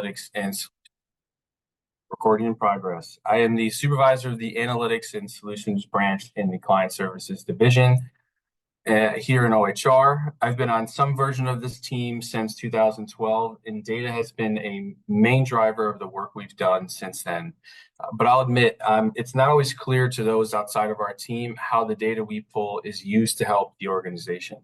Analytics and Recording in progress. I am the supervisor of the Analytics and Solutions branch in the Client Services division here in OHR. I've been on some version of this team since 2012, and data has been a main driver of the work we've done since then. But I'll admit, it's not always clear to those outside of our team how the data we pull is used to help the organization.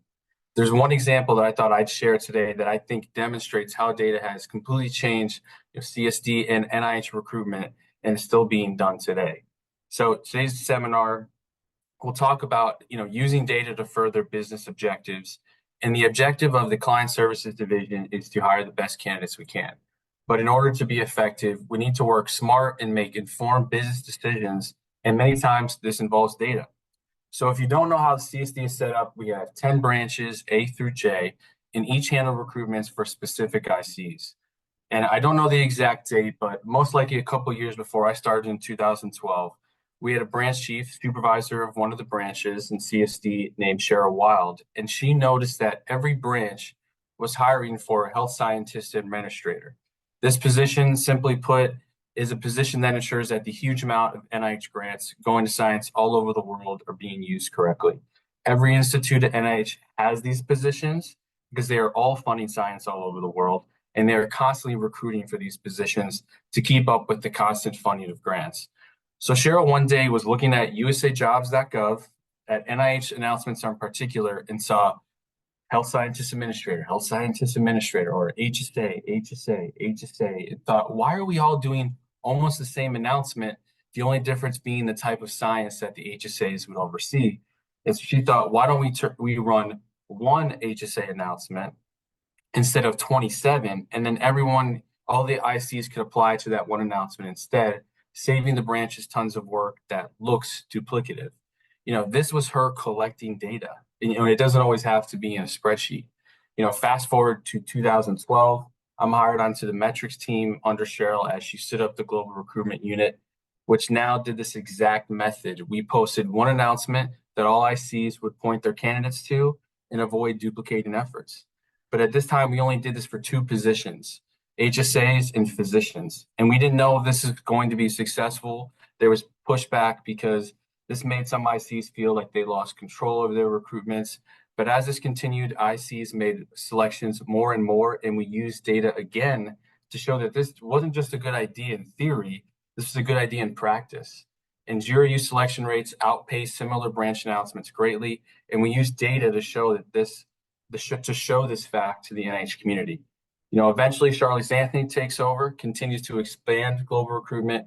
There's one example that I thought I'd share today that I think demonstrates how data has completely changed CSD and NIH recruitment and is still being done today. So today's seminar, we'll talk about using data to further business objectives. And the objective of the Client Services division is to hire the best candidates we can. But in order to be effective, we need to work smart and make informed business decisions. And many times this involves data. So if you don't know how the CSD is set up, we have 10 branches, A through J, and each handle recruitments for specific ICs. And I don't know the exact date, but most likely a couple years before I started in 2012, we had a branch chief supervisor of one of the branches in CSD named Cheryl Wild, and she noticed that every branch was hiring for a health scientist administrator. This position, simply put, is a position that ensures that the huge amount of NIH grants going to science all over the world are being used correctly. Every institute at NIH has these positions because they are all funding science all over the world, and they are constantly recruiting for these positions to keep up with the constant funding of grants. So Cheryl one day was looking at usajobs.gov, at NIH announcements in particular, and saw health scientist administrator, or HSA, and thought, why are we all doing almost the same announcement, the only difference being the type of science that the HSAs would oversee? And so she thought, why don't we run one HSA announcement instead of 27, and then all the ICs could apply to that one announcement instead, saving the branches tons of work that looks duplicative. This was her collecting data. It doesn't always have to be in a spreadsheet. Fast forward to 2012, I'm hired onto the metrics team under Cheryl as she stood up the global recruitment unit, which now did this exact method. We posted one announcement that all ICs would point their candidates to and avoid duplicating efforts. But at this time, we only did this for two positions, HSAs and physicians. And we didn't know if this is going to be successful. There was pushback because this made some ICs feel like they lost control over their recruitments. But as this continued, ICs made selections more and more, and we used data again to show that this wasn't just a good idea in theory, this was a good idea in practice. And GRU selection rates outpaced similar branch announcements greatly, and we used data to show that this fact to the NIH community. Eventually Charlize Anthony takes over, continues to expand global recruitment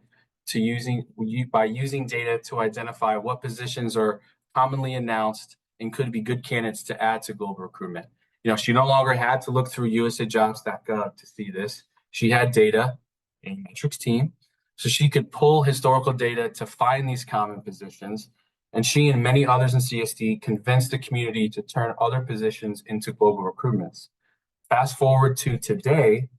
by using data to identify what positions are commonly announced and could be good candidates to add to global recruitment. She no longer had to look through usajobs.gov to see this. She had data, a metrics team, so she could pull historical data to find these common positions. And she and many others in CSD convinced the community to turn other positions into global recruitments. Fast forward to today,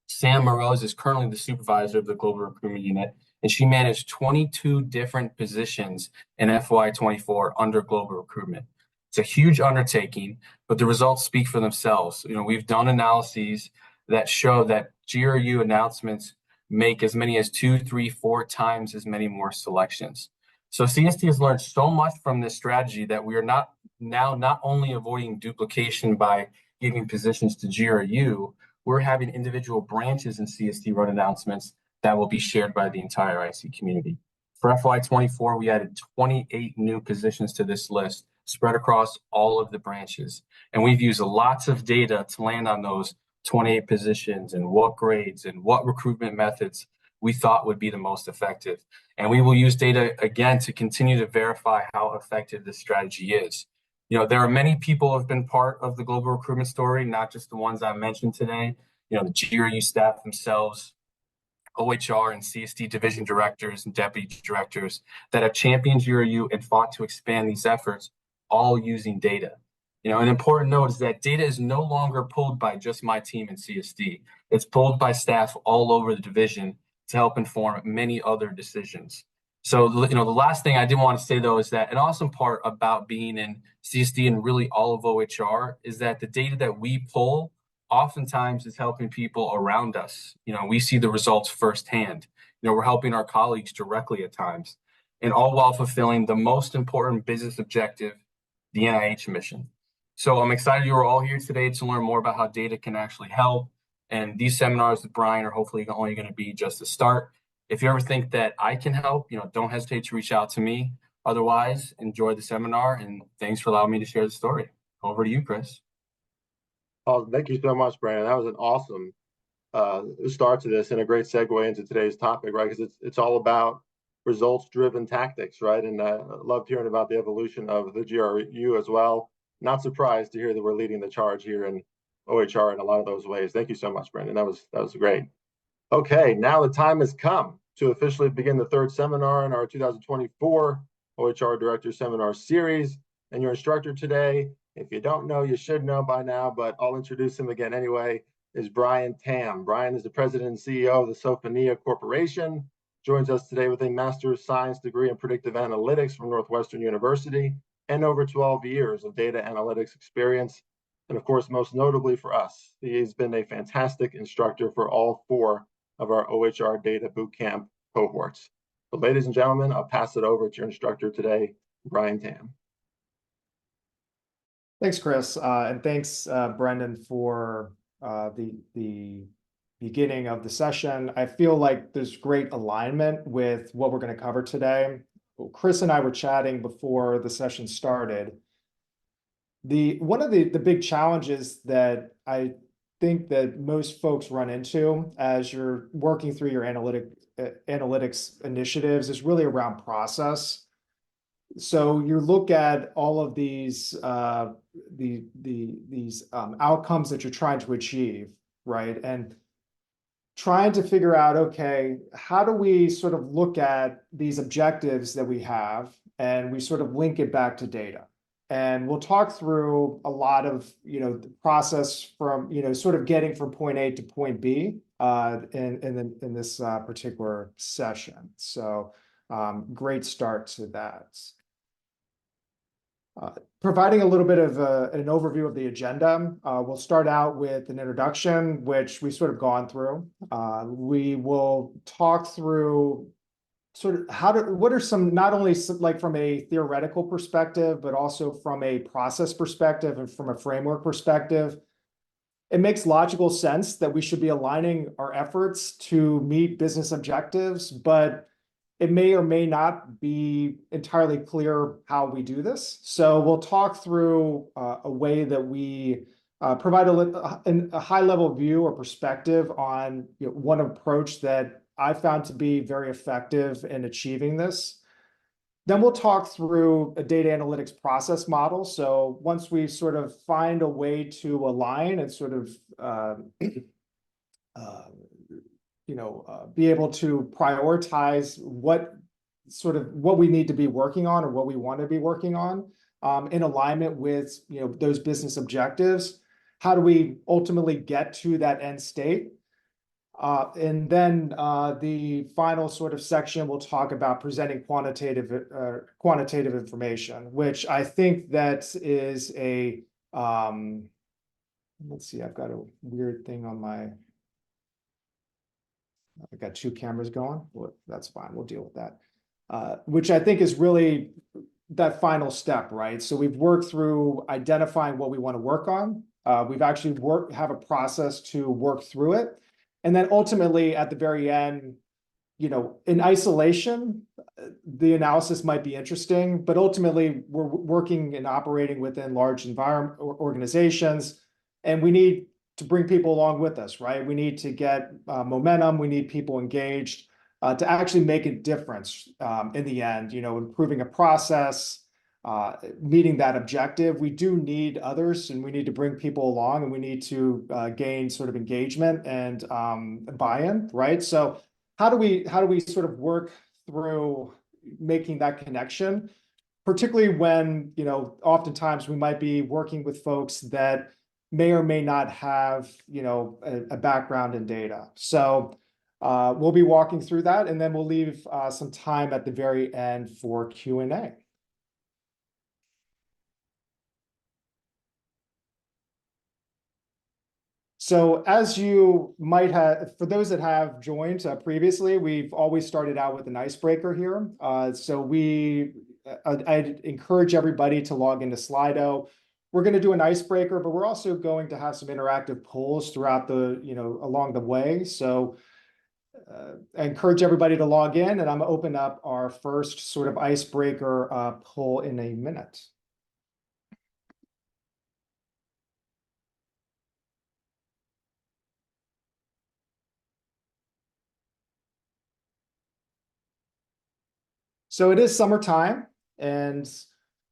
Sam Morose is currently the supervisor of the global recruitment unit, and she managed 22 different positions in FY24 under global recruitment. It's a huge undertaking, but the results speak for themselves. We've done analyses that show that GRU announcements make as many as 2, 3, 4 times as many more selections. So CSD has learned so much from this strategy that we are not only avoiding duplication by giving positions to GRU, we're having individual branches in CSD run announcements that will be shared by the entire IC community. For FY24, we added 28 new positions to this list, spread across all of the branches. And we've used lots of data to land on those 28 positions and what grades and what recruitment methods we thought would be the most effective. And we will use data again to continue to verify how effective this strategy is. There are many people who have been part of the global recruitment story, not just the ones I mentioned today. The GRU staff themselves, OHR and CSD division directors and deputy directors that have championed GRU and fought to expand these efforts, all using data. An important note is that data is no longer pulled by just my team in CSD. It's pulled by staff all over the division to help inform many other decisions. So, the last thing I did want to say, though, is that an awesome part about being in CSD and really all of OHR is that the data that we pull oftentimes it's helping people around us. We see the results firsthand. We're helping our colleagues directly at times, and all while fulfilling the most important business objective, the NIH mission. So I'm excited you are all here today to learn more about how data can actually help. And these seminars with Brian are hopefully only going to be just a start. If you ever think that I can help, don't hesitate to reach out to me. Otherwise, enjoy the seminar, and thanks for allowing me to share the story. Over to you, Chris. Oh, thank you so much, Brandon. That was an awesome start to this and a great segue into today's topic, right? Because it's all about results-driven tactics, right? And I loved hearing about the evolution of the GRU as well. Not surprised to hear that we're leading the charge here in OHR in a lot of those ways. Thank you so much, Brandon. That was great. Okay, now the time has come to officially begin the third seminar in our 2024 OHR Director Seminar Series. And your instructor today, if you don't know, you should know by now, but I'll introduce him again anyway, is Brian Tam. Brian is the president and CEO of the Sophania Corporation, joins us today with a Master of Science degree in Predictive Analytics from Northwestern University and over 12 years of data analytics experience. And of course, most notably for us, he's been a fantastic instructor for all 4 of our OHR Data Bootcamp cohorts. So ladies and gentlemen, I'll pass it over to your instructor today, Brian Tam. Thanks, Chris, and thanks, Brendan, for the beginning of the session. I feel like there's great alignment with what we're going to cover today. Chris and I were chatting before the session started. One of the big challenges that I think that most folks run into as you're working through your analytics initiatives is really around process. So you look at all of these outcomes that you're trying to achieve, right? And trying to figure out, okay, how do we sort of look at these objectives that we have and we sort of link it back to data? And we'll talk through a lot of, the process from, sort of getting from point A to point B in this particular session. So great start to that. Providing a little bit of an overview of the agenda, we'll start out with an introduction, which we've sort of gone through. We will talk through sort of what are some, not only like from a theoretical perspective, but also from a process perspective and from a framework perspective. It makes logical sense that we should be aligning our efforts to meet business objectives, but it may or may not be entirely clear how we do this. So we'll talk through a way that we provide a high-level view or perspective on one approach that I found to be very effective in achieving this. Then we'll talk through a data analytics process model. So once we sort of find a way to align and sort of be able to prioritize what we need to be working on or what we want to be working on in alignment with those business objectives. How do we ultimately get to that end state? And then the final sort of section will talk about presenting quantitative information, which I think that is a let's see, I've got a weird thing on my. I've got 2 cameras going. Well, that's fine. We'll deal with that. Which I think is really that final step, right? So we've worked through identifying what we want to work on. We've actually have a process to work through it. And then ultimately at the very end, in isolation, the analysis might be interesting, but ultimately we're working and operating within large organizations, and we need to bring people along with us, right? We need to get momentum. We need people engaged to actually make a difference in the end, improving a process, meeting that objective. We do need others, and we need to bring people along, and we need to gain sort of engagement and buy-in, right? So how do we sort of work through making that connection, particularly when, oftentimes we might be working with folks that may or may not have, a background in data. So we'll be walking through that, and then we'll leave some time at the very end for Q&A. So as you might have, for those that have joined previously, we've always started out with an icebreaker here. I'd encourage everybody to log into Slido. We're going to do an icebreaker, but we're also going to have some interactive polls throughout along the way. So I encourage everybody to log in, and I'm going to open up our first sort of icebreaker poll in a minute. So it is summertime, and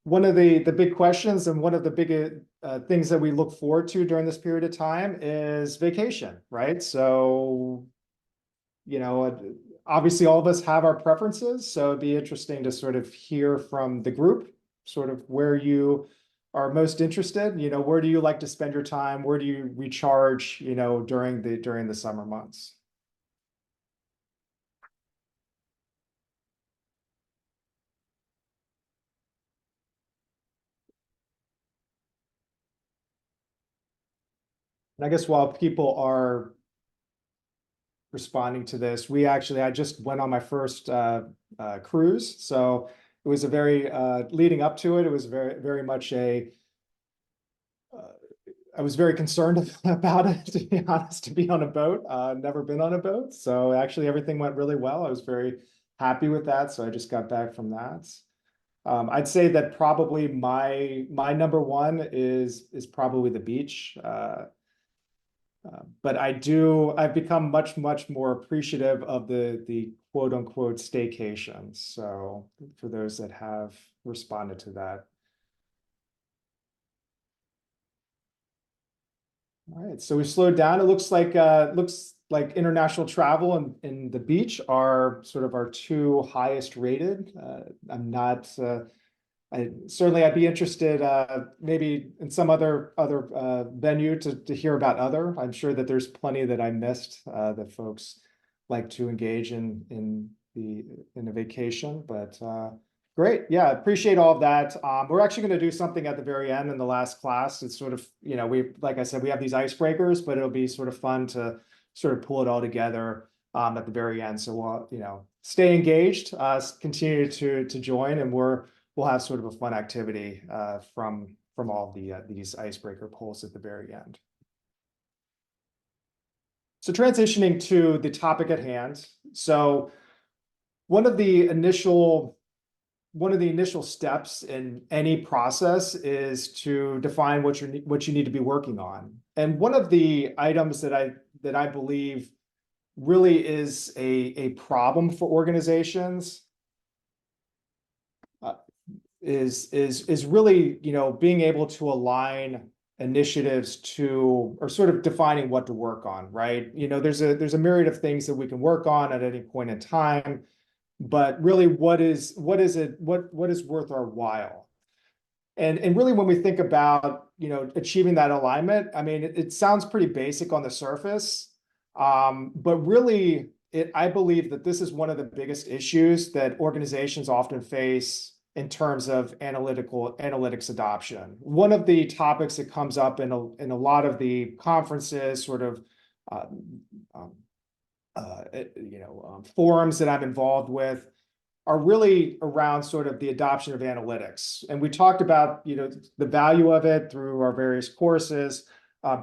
one of the big questions and one of the big things that we look forward to during this period of time is vacation, right? So, obviously all of us have our preferences, so it'd be interesting to sort of hear from the group, sort of where you are most interested. Where do you like to spend your time? Where do you recharge, during the summer months? And I guess while people are responding to this, I just went on my first cruise. So it was a very, leading up to it, it was very, very much I was very concerned about it, to be honest, to be on a boat. Never been on a boat. So actually everything went really well. I was very happy with that. So I just got back from that. I'd say that probably my number one is probably the beach. But I've become much, much more appreciative of the quote unquote staycations. So for those that have responded to that. All right, so we slowed down. It looks like international travel and the beach are sort of our two highest rated. I'm not I'd be interested maybe in some other venue to hear about other. I'm sure that there's plenty that I missed that folks like to engage in a vacation, but great. Yeah, appreciate all of that. We're actually going to do something at the very end in the last class. It's sort of, like I said, we have these icebreakers, but it'll be sort of fun to sort of pull it all together at the very end. So we'll, stay engaged, continue to join, and we'll have sort of a fun activity from all these icebreaker polls at the very end. So transitioning to the topic at hand. So one of the initial steps in any process is to define what you need to be working on. And one of the items that I believe really is a problem for organizations is really, being able to align initiatives to, or sort of defining what to work on, right? There's a myriad of things that we can work on at any point in time, but really what is worth our while? And really when we think about, achieving that alignment, I mean, it sounds pretty basic on the surface, but really I believe that this is one of the biggest issues that organizations often face in terms of analytics adoption. One of the topics that comes up in a lot of the conferences, sort of, forums that I'm involved with, are really around sort of the adoption of analytics. And we talked about, the value of it through our various courses.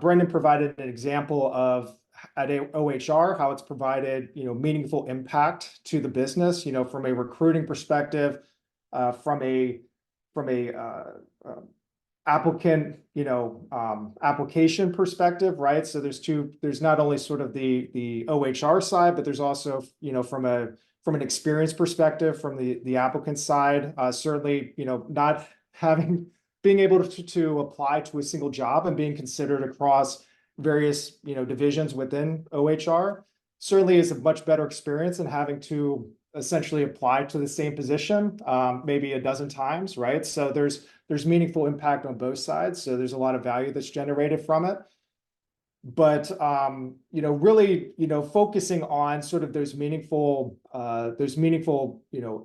Brendan provided an example of at OHR, how it's provided, meaningful impact to the business, from a recruiting perspective, from a applicant, application perspective, right? So there's not only sort of the OHR side, but there's also, from an experience perspective, from the applicant side, certainly, not being able to apply to a single job and being considered across various, divisions within OHR certainly is a much better experience than having to essentially apply to the same position, maybe a dozen times, right? So there's meaningful impact on both sides. So there's a lot of value that's generated from it. But really, focusing on sort of those meaningful,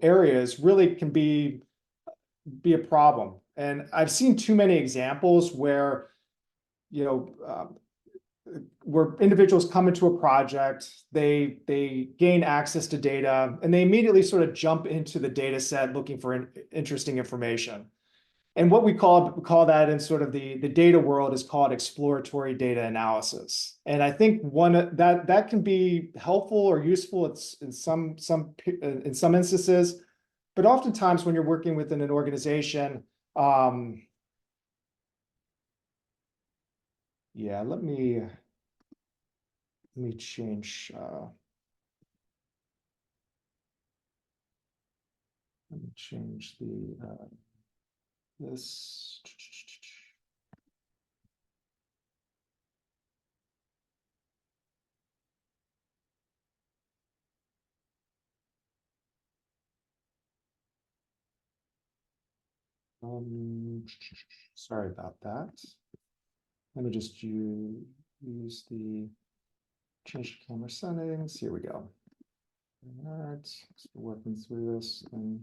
areas really can be a problem. And I've seen too many examples where, where individuals come into a project, they gain access to data, and they immediately sort of jump into the data set looking for interesting information. And what we call that in sort of the data world is called exploratory data analysis. And I think that can be helpful or useful in some instances, but oftentimes when you're working within an organization, yeah, let me change. Let me change the this. Sorry about that. Let me just use the change camera settings. Here we go. All right, so we're working through this in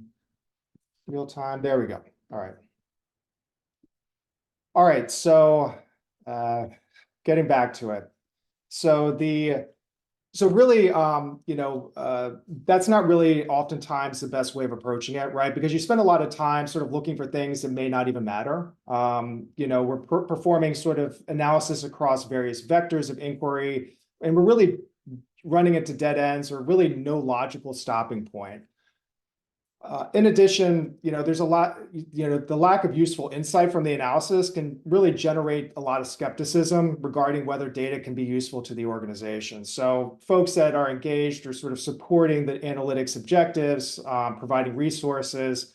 real time. There we go. All right. All right, so getting back to it. So really, that's not really oftentimes the best way of approaching it, right? Because you spend a lot of time sort of looking for things that may not even matter. We're performing sort of analysis across various vectors of inquiry, and we're really running into dead ends or really no logical stopping point. In addition, there's a lot, the lack of useful insight from the analysis can really generate a lot of skepticism regarding whether data can be useful to the organization. So folks that are engaged or sort of supporting the analytics objectives, providing resources,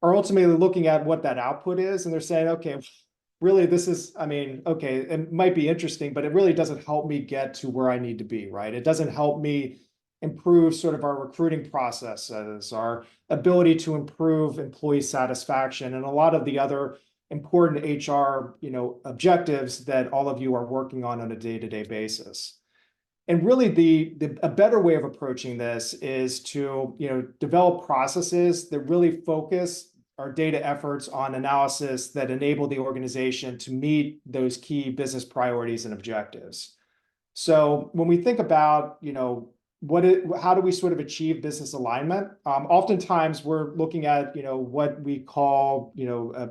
are ultimately looking at what that output is, and they're saying, okay, really, okay, it might be interesting, but it really doesn't help me get to where I need to be, right? It doesn't help me improve sort of our recruiting processes, our ability to improve employee satisfaction, and a lot of the other important HR, objectives that all of you are working on a day-to-day basis. And really, a better way of approaching this is to, develop processes that really focus our data efforts on analysis that enable the organization to meet those key business priorities and objectives. So when we think about, how do we sort of achieve business alignment? Oftentimes we're looking at, what we call,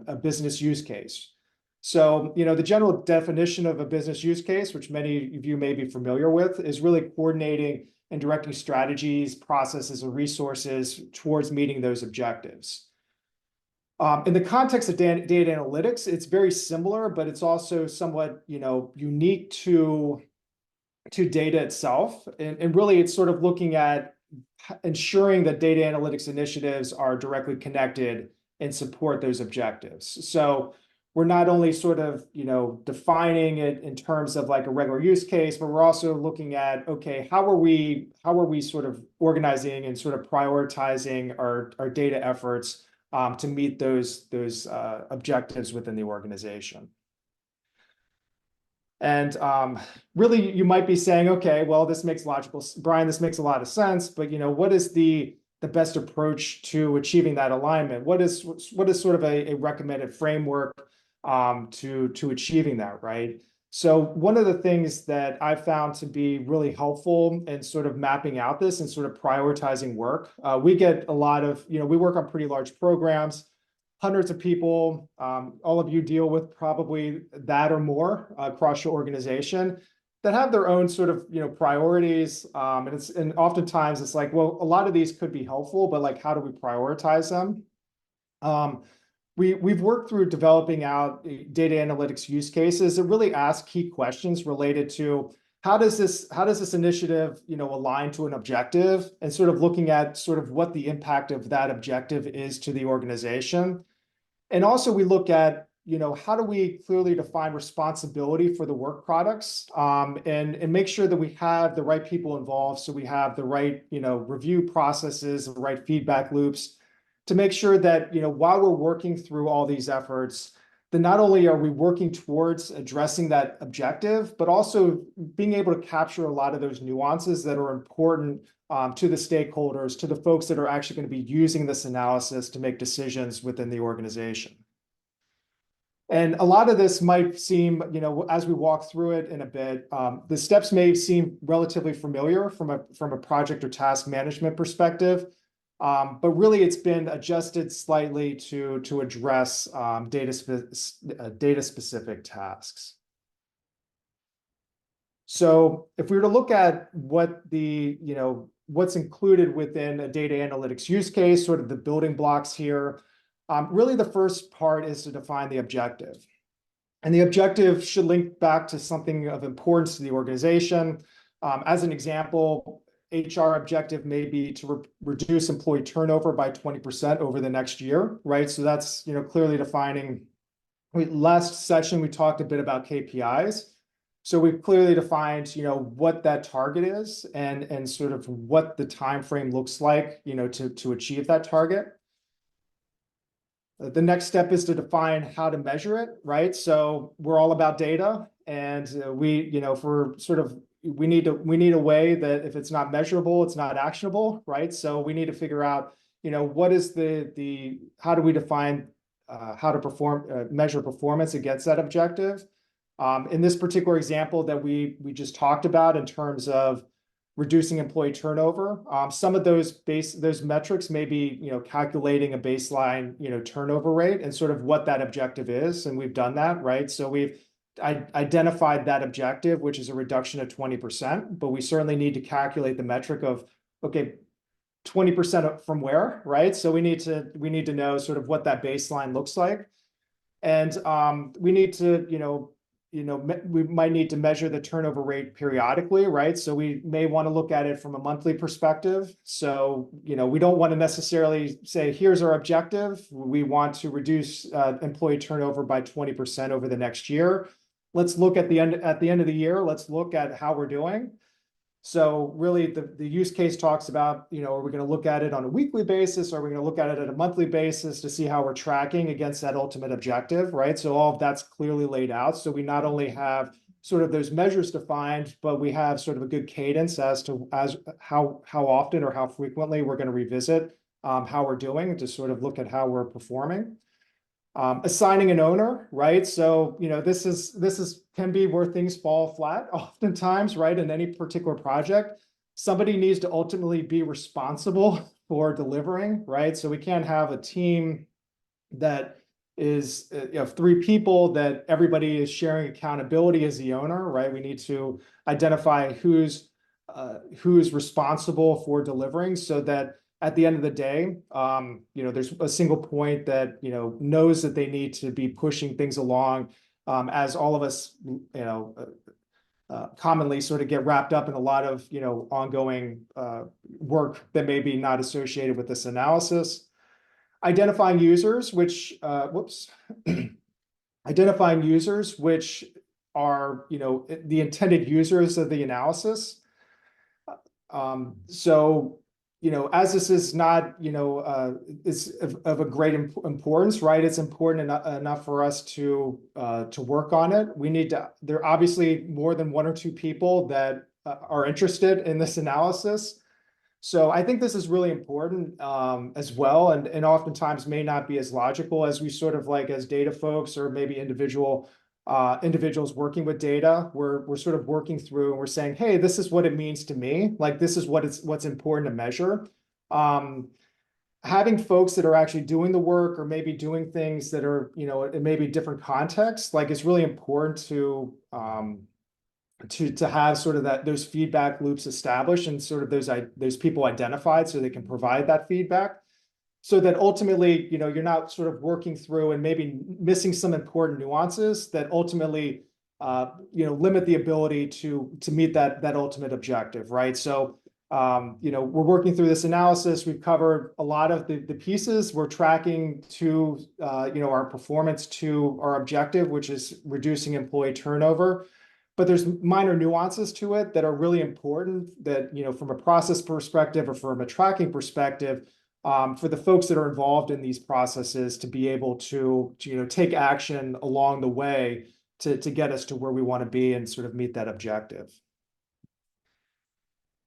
a business use case. So, the general definition of a business use case, which many of you may be familiar with, is really coordinating and directing strategies, processes, and resources towards meeting those objectives. In the context of data analytics, it's very similar, but it's also somewhat, unique to data itself. And really, it's sort of looking at ensuring that data analytics initiatives are directly connected and support those objectives. So we're not only sort of, defining it in terms of like a regular use case, but we're also looking at, okay, how are we sort of organizing and sort of prioritizing our data efforts to meet those objectives within the organization. And really, you might be saying, okay, well, Brian, this makes a lot of sense, but what is the best approach to achieving that alignment? What is sort of a recommended framework to achieving that, right? So one of the things that I've found to be really helpful in sort of mapping out this and sort of prioritizing work, we get a lot of, we work on pretty large programs, hundreds of people. All of you deal with probably that or more across your organization that have their own sort of, priorities. And oftentimes it's like, well, a lot of these could be helpful, but like, how do we prioritize them? We've worked through developing out data analytics use cases that really ask key questions related to how does this initiative, align to an objective, and sort of looking at sort of what the impact of that objective is to the organization. And also we look at, how do we clearly define responsibility for the work products, and make sure that we have the right people involved, so we have the right, review processes, the right feedback loops, to make sure that, while we're working through all these efforts, then not only are we working towards addressing that objective, but also being able to capture a lot of those nuances that are important to the stakeholders, to the folks that are actually going to be using this analysis to make decisions within the organization. And a lot of this might seem, as we walk through it in a bit, the steps may seem relatively familiar from a project or task management perspective, but really it's been adjusted slightly to address data specific tasks. So if we were to look at what what's included within a data analytics use case, sort of the building blocks here, really the first part is to define the objective. And the objective should link back to something of importance to the organization. As an example, HR objective may be to reduce employee turnover by 20% over the next year, right? So that's clearly defining. Last session, we talked a bit about KPIs. So we've clearly defined, what that target is and sort of what the time frame looks like, to achieve that target. The next step is to define how to measure it, right? So we're all about data, and we need a way that if it's not measurable, it's not actionable, right? So we need to figure out, what is how do we define how to measure performance against that objective? In this particular example that we just talked about in terms of reducing employee turnover, some of those metrics may be calculating a baseline turnover rate and sort of what that objective is, and we've done that, right? So we've identified that objective, which is a reduction of 20%, but we certainly need to calculate the metric of, okay, 20% from where, right? So we need to know sort of what that baseline looks like, and we need to we might need to measure the turnover rate periodically, right? So we may want to look at it from a monthly perspective. So, we don't want to necessarily say, here's our objective. We want to reduce employee turnover by 20% over the next year. Let's look at the end of the year. Let's look at how we're doing. So really the use case talks about, are we going to look at it on a weekly basis? Or are we going to look at it at a monthly basis to see how we're tracking against that ultimate objective, right? So all of that's clearly laid out. So we not only have sort of those measures defined, but we have sort of a good cadence as to how often or how frequently we're going to revisit how we're doing to sort of look at how we're performing. Assigning an owner, right? So, this can be where things fall flat oftentimes, right? In any particular project, somebody needs to ultimately be responsible for delivering, right? So we can't have a team that is, 3 people that everybody is sharing accountability as the owner, right? We need to identify who's responsible for delivering so that at the end of the day, there's a single point that, knows that they need to be pushing things along, as all of us, commonly sort of get wrapped up in a lot of, ongoing work that may be not associated with this analysis. Identifying users, which, identifying users, which are, the intended users of the analysis. So, as this is not, is of a great importance, right? It's important enough for us to work on it. There are obviously more than 1 or 2 people that are interested in this analysis. So I think this is really important as well, and oftentimes may not be as logical as we sort of like as data folks or maybe individuals working with data. We're sort of working through and we're saying, hey, this is what it means to me. Like this is what's important to measure. Having folks that are actually doing the work or maybe doing things that are, in maybe different contexts, like it's really important to have sort of those feedback loops established and sort of those people identified so they can provide that feedback. So that ultimately, you're not sort of working through and maybe missing some important nuances that ultimately, limit the ability to meet that ultimate objective, right? So, we're working through this analysis. We've covered a lot of the pieces. We're tracking to, our performance to our objective, which is reducing employee turnover. But there's minor nuances to it that are really important that, from a process perspective or from a tracking perspective, for the folks that are involved in these processes to be able to take action along the way to get us to where we want to be and sort of meet that objective.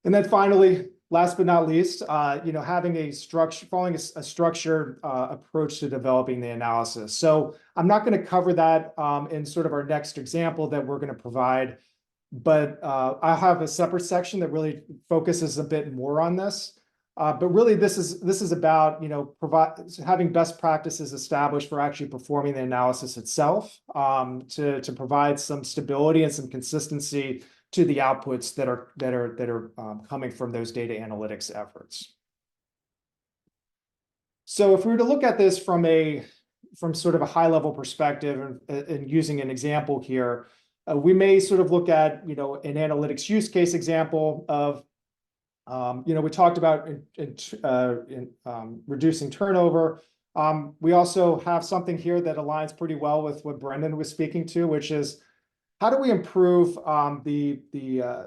And then finally, last but not least, having a structure, following a structured approach to developing the analysis. So I'm not going to cover that in sort of our next example that we're going to provide, but I'll have a separate section that really focuses a bit more on this. But really, this is about having best practices established for actually performing the analysis itself, to provide some stability and some consistency to the outputs that are coming from those data analytics efforts. So if we were to look at this from sort of a high level perspective and using an example here, we may sort of look at an analytics use case example of we talked about reducing turnover. We also have something here that aligns pretty well with what Brendan was speaking to, which is how do we improve the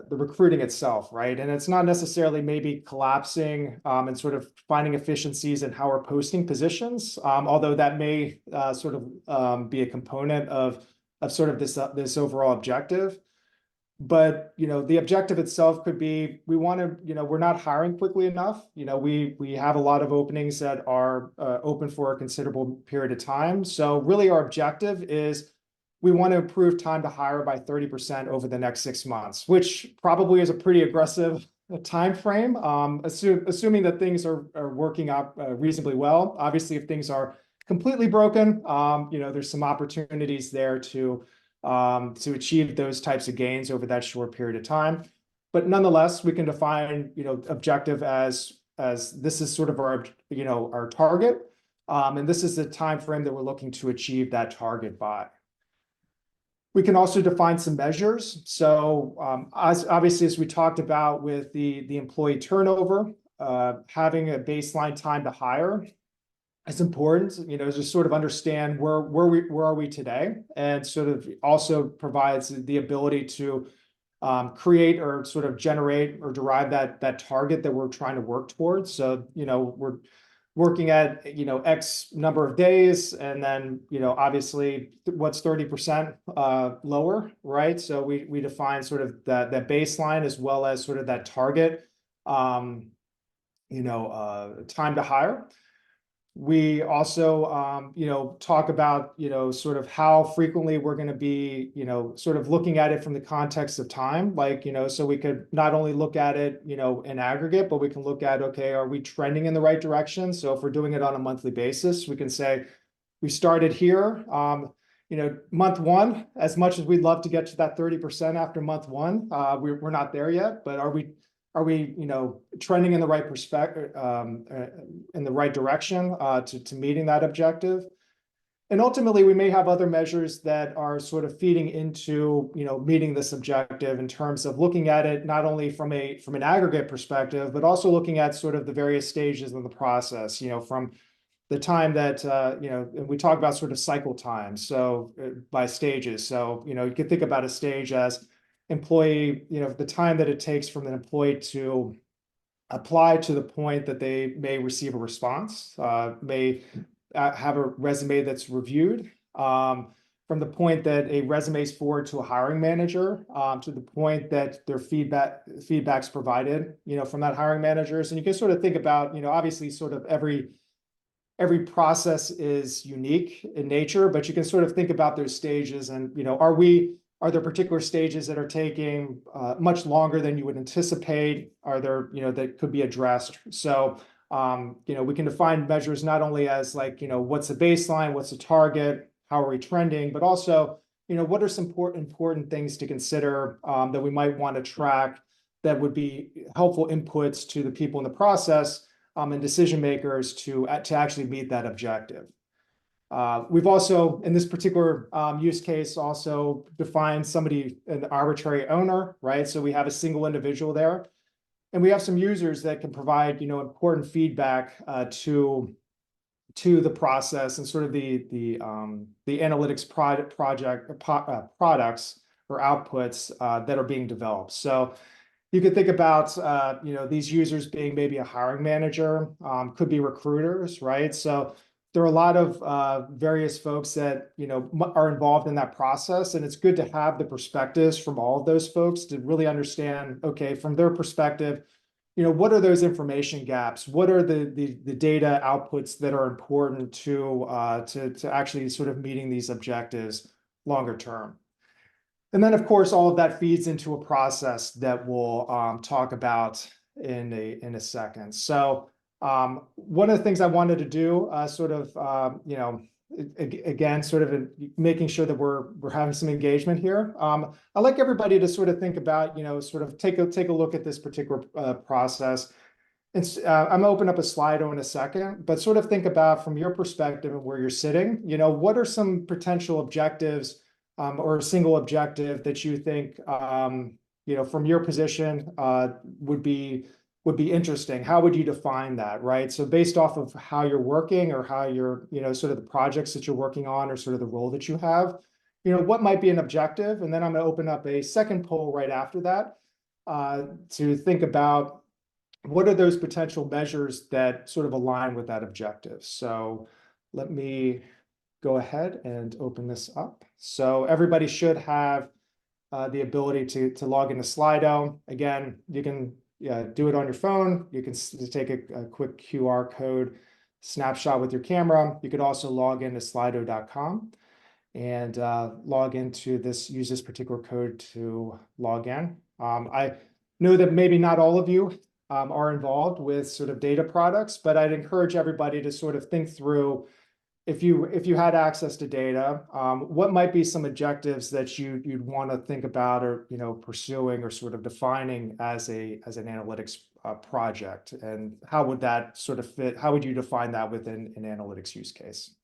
recruiting itself, right? And it's not necessarily maybe collapsing and sort of finding efficiencies in how we're posting positions, although that may sort of be a component of sort of this overall objective. But the objective itself could be we're not hiring quickly enough. We have a lot of openings that are open for a considerable period of time. So really our objective is we want to improve time to hire by 30% over the next 6 months, which probably is a pretty aggressive time frame, assuming that things are working out reasonably well. Obviously, if things are completely broken, there's some opportunities there to achieve those types of gains over that short period of time. But nonetheless, we can define, objective as this is sort of our target. And this is the time frame that we're looking to achieve that target by. We can also define some measures. So obviously, as we talked about with the employee turnover, having a baseline time to hire, it's important, to sort of understand where are we today, and sort of also provides the ability to create or sort of generate or derive that target that we're trying to work towards. So, we're working at, X number of days, and then, obviously what's 30% lower, right? So we define sort of that baseline as well as sort of that target, time to hire. We also, talk about, sort of how frequently we're going to be, sort of looking at it from the context of time. Like, so we could not only look at it, in aggregate, but we can look at, okay, are we trending in the right direction? So if we're doing it on a monthly basis, we can say we started here, month one, as much as we'd love to get to that 30% after month one, we're not there yet, but are we trending in the right perspective, in the right direction to meeting that objective? And ultimately, we may have other measures that are sort of feeding into meeting this objective in terms of looking at it not only from an aggregate perspective, but also looking at sort of the various stages of the process. From the time that and we talk about sort of cycle time, so by stages. So you could think about a stage as employee, the time that it takes from an employee to apply to the point that they may receive a response, may have a resume that's reviewed, from the point that a resume is forwarded to a hiring manager, to the point that their feedback's provided, from that hiring managers. And you can sort of think about, obviously sort of every process is unique in nature, but you can sort of think about those stages and, are there particular stages that are taking much longer than you would anticipate? Are there, that could be addressed? So, we can define measures not only as like, what's the baseline, what's the target, how are we trending, but also, what are some important things to consider that we might want to track that would be helpful inputs to the people in the process and decision makers to actually meet that objective. We've also, in this particular use case, also defined somebody, an arbitrary owner, right? So we have a single individual there, and we have some users that can provide, important feedback to the process and sort of the analytics products or outputs that are being developed. So you could think about, these users being maybe a hiring manager, could be recruiters, right? So there are a lot of various folks that, are involved in that process. And it's good to have the perspectives from all of those folks to really understand, okay, from their perspective, what are those information gaps? What are the data outputs that are important to actually sort of meeting these objectives longer term? And then, of course, all of that feeds into a process that we'll talk about in a second. So one of the things I wanted to do, again, sort of making sure that we're having some engagement here. I'd like everybody to sort of think about, sort of take a look at this particular process. I'm gonna open up a Slido in a second, but sort of think about from your perspective and where you're sitting, what are some potential objectives or a single objective that you think, from your position would be interesting? How would you define that, right? So based off of how you're working or how you're, sort of the projects that you're working on or sort of the role that you have, what might be an objective? And then I'm gonna open up a second poll right after that to think about what are those potential measures that sort of align with that objective. So let me go ahead and open this up. So everybody should have the ability to log into Slido. Again, you can do it on your phone. You can take a quick QR code snapshot with your camera. You could also log into slido.com and use this particular code to log in. I know that maybe not all of you are involved with sort of data products, but I'd encourage everybody to sort of think through, if you had access to data, what might be some objectives that you'd want to think about or pursuing or sort of defining as an analytics project, and how would that sort of fit? How would you define that within an analytics use case?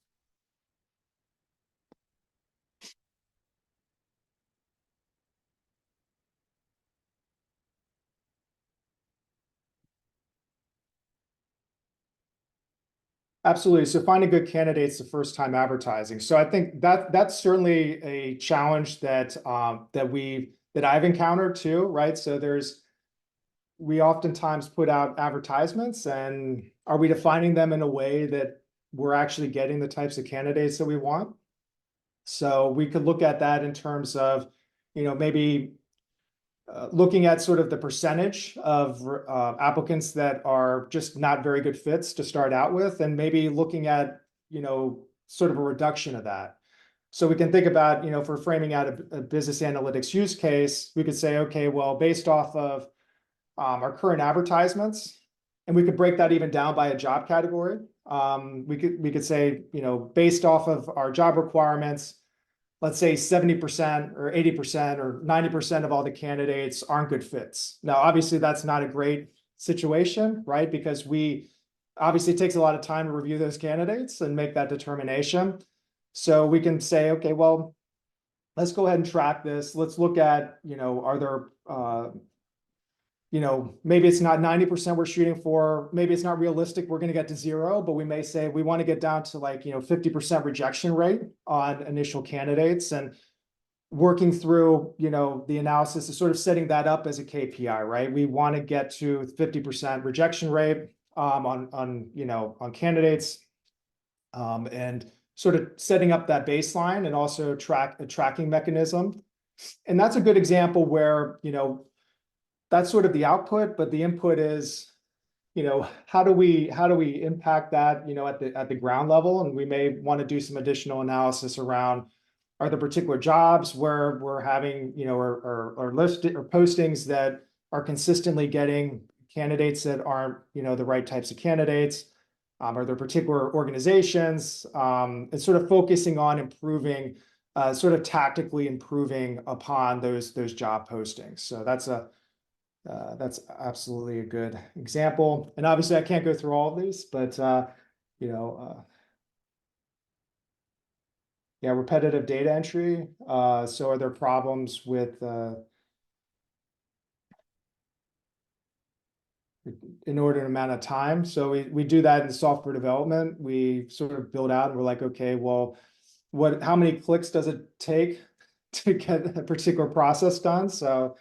Absolutely. So finding good candidates the first time advertising. So I think that's certainly a challenge that I've encountered too, right? So we oftentimes put out advertisements, and are we defining them in a way that we're actually getting the types of candidates that we want? So we could look at that in terms of, maybe looking at sort of the percentage of applicants that are just not very good fits to start out with, and maybe looking at, sort of a reduction of that. So we can think about, if we're framing out a business analytics use case, we could say, okay, well, based off of our current advertisements, and we could break that even down by a job category. We could say, based off of our job requirements, let's say 70% or 80% or 90% of all the candidates aren't good fits. Now, obviously, that's not a great situation, right? Because obviously it takes a lot of time to review those candidates and make that determination. So we can say, okay, well, let's go ahead and track this. Let's look at, are there, maybe it's not 90% we're shooting for, maybe it's not realistic, we're going to get to 0, but we may say we want to get down to 50% rejection rate on initial candidates, and working through, the analysis is sort of setting that up as a KPI, right? We want to get to 50% rejection rate on candidates, and sort of setting up that baseline and also a tracking mechanism. And that's a good example where, that's sort of the output, but the input is, how do we impact that, at the ground level? And we may want to do some additional analysis around, are there particular jobs where we're having, or listed or postings that are consistently getting candidates that aren't, the right types of candidates? Are there particular organizations? It's sort of focusing on improving, sort of tactically improving upon those job postings. So that's absolutely a good example. And obviously I can't go through all of these, but yeah, repetitive data entry. So are there problems with inordinate amount of time? So we do that in software development. We sort of build out and we're like, okay, well, how many clicks does it take to get a particular process done? So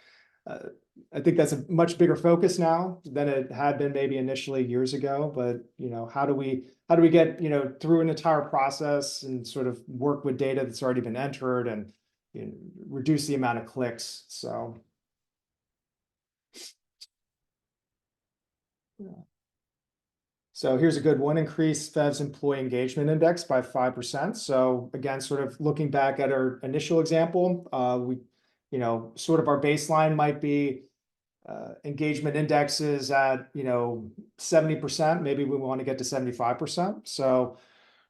I think that's a much bigger focus now than it had been maybe initially years ago. But how do we get through an entire process and sort of work with data that's already been entered and reduce the amount of clicks? So So here's a good one: increase Fev's employee engagement index by 5%. So again, sort of looking back at our initial example, sort of our baseline might be engagement indexes at 70%. Maybe we want to get to 75%. So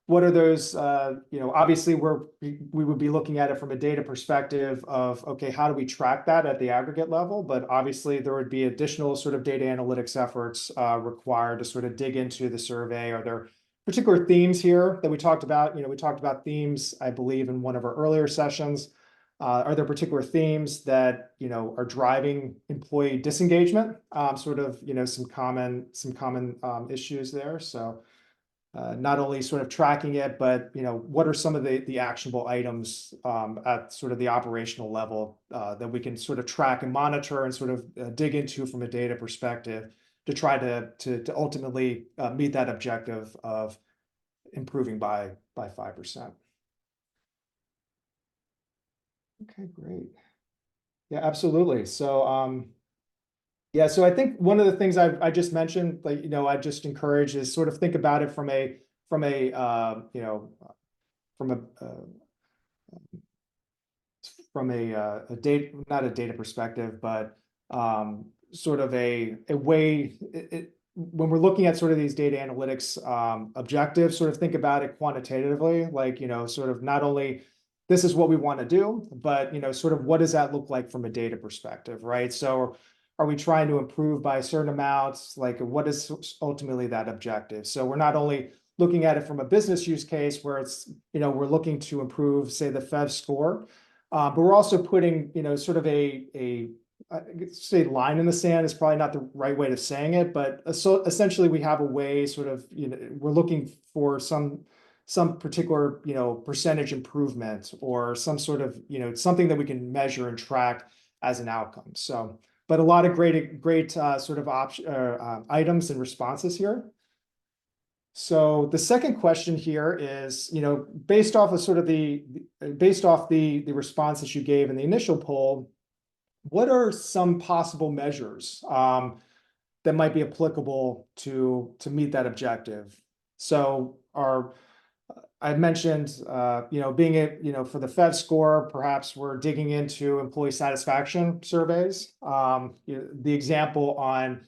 what are those? Obviously we would be looking at it from a data perspective of, okay, how do we track that at the aggregate level? But obviously there would be additional sort of data analytics efforts required to sort of dig into the survey. Are there particular themes here that we talked about? We talked about themes, I believe, in one of our earlier sessions. Are there particular themes that are driving employee disengagement? Some common issues there. So not only sort of tracking it, but what are some of the actionable items at sort of the operational level that we can sort of track and monitor and sort of dig into from a data perspective to try to ultimately meet that objective of improving by 5%. Okay, great. Yeah, absolutely. So so I think one of the things I just mentioned, I just encourage is sort of think about it from a data, not a data perspective, but sort of a way when we're looking at sort of these data analytics objectives, sort of think about it quantitatively, sort of not only this is what we want to do, but sort of what does that look like from a data perspective, right? So are we trying to improve by a certain amount? Like, what is ultimately that objective? So we're not only looking at it from a business use case where it's, we're looking to improve, say, the FEV score, but we're also putting, sort of say line in the sand is probably not the right way of saying it, but so essentially we have a way sort of, we're looking for some particular, percentage improvement or some sort of, something that we can measure and track as an outcome. So, but a lot of great sort of items and responses here. So the second question here is, based off of sort of the response that you gave in the initial poll, what are some possible measures that might be applicable to meet that objective? So I mentioned, for the FEV score, perhaps we're digging into employee satisfaction surveys. The example on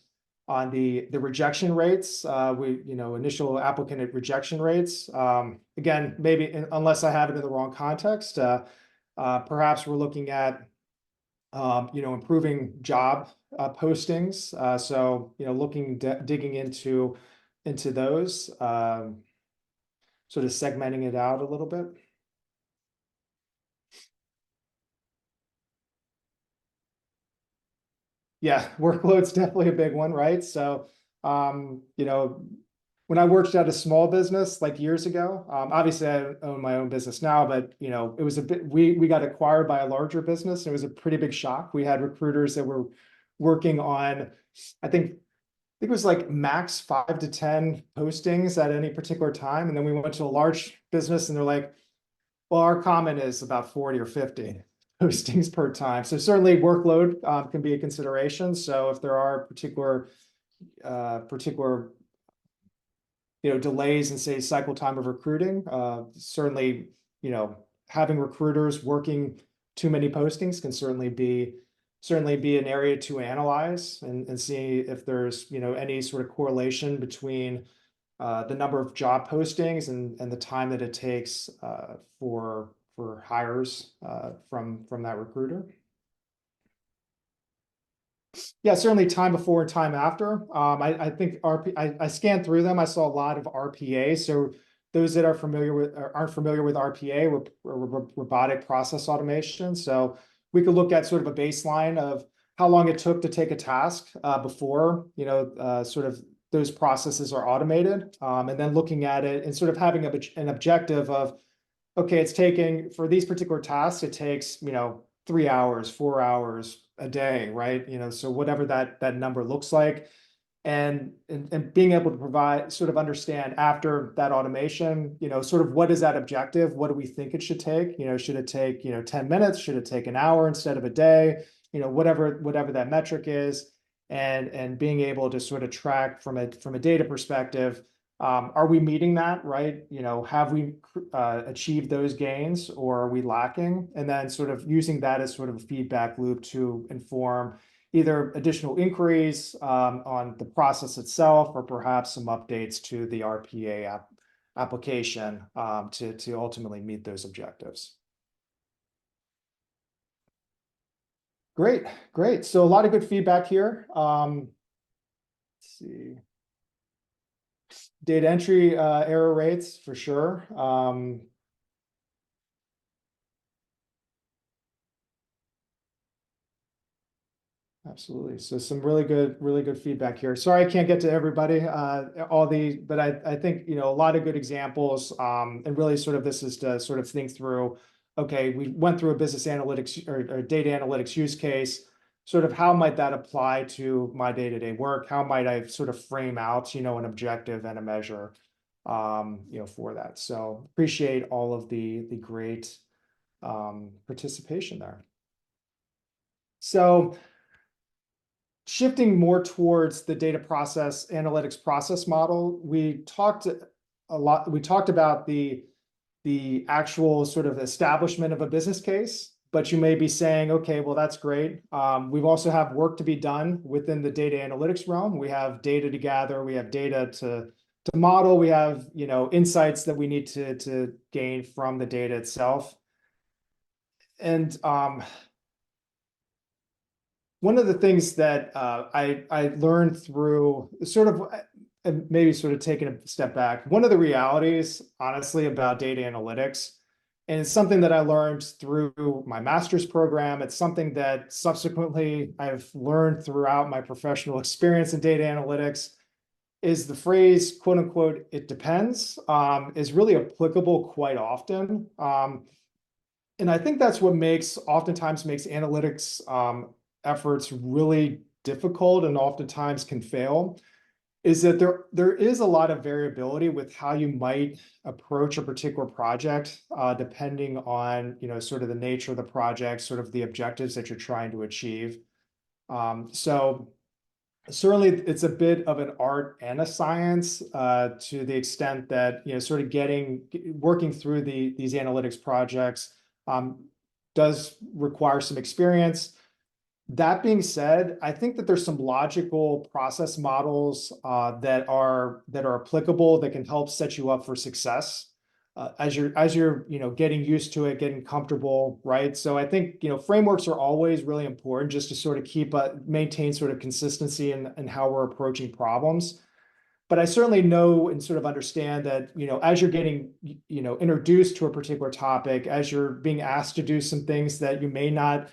the rejection rates, initial applicant rejection rates. Again, maybe unless I have it in the wrong context, perhaps we're looking at, improving job postings. So, digging into those. Sort of segmenting it out a little bit. Yeah, workload's definitely a big one, right? So, when I worked at a small business like years ago, obviously I own my own business now, but it was a bit, we got acquired by a larger business. It was a pretty big shock. We had recruiters that were working on, I think it was like max 5 to 10 postings at any particular time. And then we went to a large business and they're like, well, our common is about 40 or 50 postings per time. So certainly workload can be a consideration. So if there are particular delays in, say, cycle time of recruiting, certainly, having recruiters working too many postings can certainly be an area to analyze and see if there's any sort of correlation between the number of job postings and the time that it takes for hires from that recruiter. Yeah, certainly time before and time after. I think I scanned through them. I saw a lot of RPA. So those that aren't familiar with RPA, robotic process automation. So we could look at sort of a baseline of how long it took to take a task before sort of those processes are automated, and then looking at it and sort of having an objective of, okay, it's taking for these particular tasks, it takes 3 hours, 4 hours a day, right? So whatever that number looks like, and being able to provide, sort of understand after that automation, sort of what is that objective? What do we think it should take? Should it take 10 minutes? Should it take an hour instead of a day? Whatever that metric is, and being able to sort of track from a data perspective, are we meeting that, right? Have we achieved those gains, or are we lacking? And then sort of using that as sort of a feedback loop to inform either additional inquiries on the process itself, or perhaps some updates to the RPA application to ultimately meet those objectives. Great, great. So a lot of good feedback here. Let's see. Data entry error rates for sure. Absolutely. So some really good feedback here. Sorry, I can't get to everybody, but I think, a lot of good examples. And really sort of this is to sort of think through, okay, we went through a business analytics or data analytics use case, sort of how might that apply to my day-to-day work? How might I sort of frame out, an objective and a measure, for that. So appreciate all of the great participation there. So shifting more towards the data process analytics process model, we talked about the actual sort of establishment of a business case, but you may be saying, okay, well, that's great. We've also have work to be done within the data analytics realm. We have data to gather, we have data to model, we have, insights that we need to gain from the data itself. And one of the things that I learned through sort of, and maybe sort of taking a step back, one of the realities, honestly, about data analytics, and it's something that I learned through my master's program. It's something that subsequently I've learned throughout my professional experience in data analytics, is the phrase, quote unquote, "it depends," is really applicable quite often. And I think that's what oftentimes makes analytics efforts really difficult and oftentimes can fail, is that there is a lot of variability with how you might approach a particular project, depending on, sort of the nature of the project, sort of the objectives that you're trying to achieve. So certainly it's a bit of an art and a science, to the extent that, sort of working through these analytics projects does require some experience. That being said, I think that there's some logical process models that are applicable, that can help set you up for success as you're getting used to it, getting comfortable, right? So I think frameworks are always really important, just to sort of maintain sort of consistency in how we're approaching problems. But I certainly know and sort of understand that, as you're getting, introduced to a particular topic, as you're being asked to do some things that you may not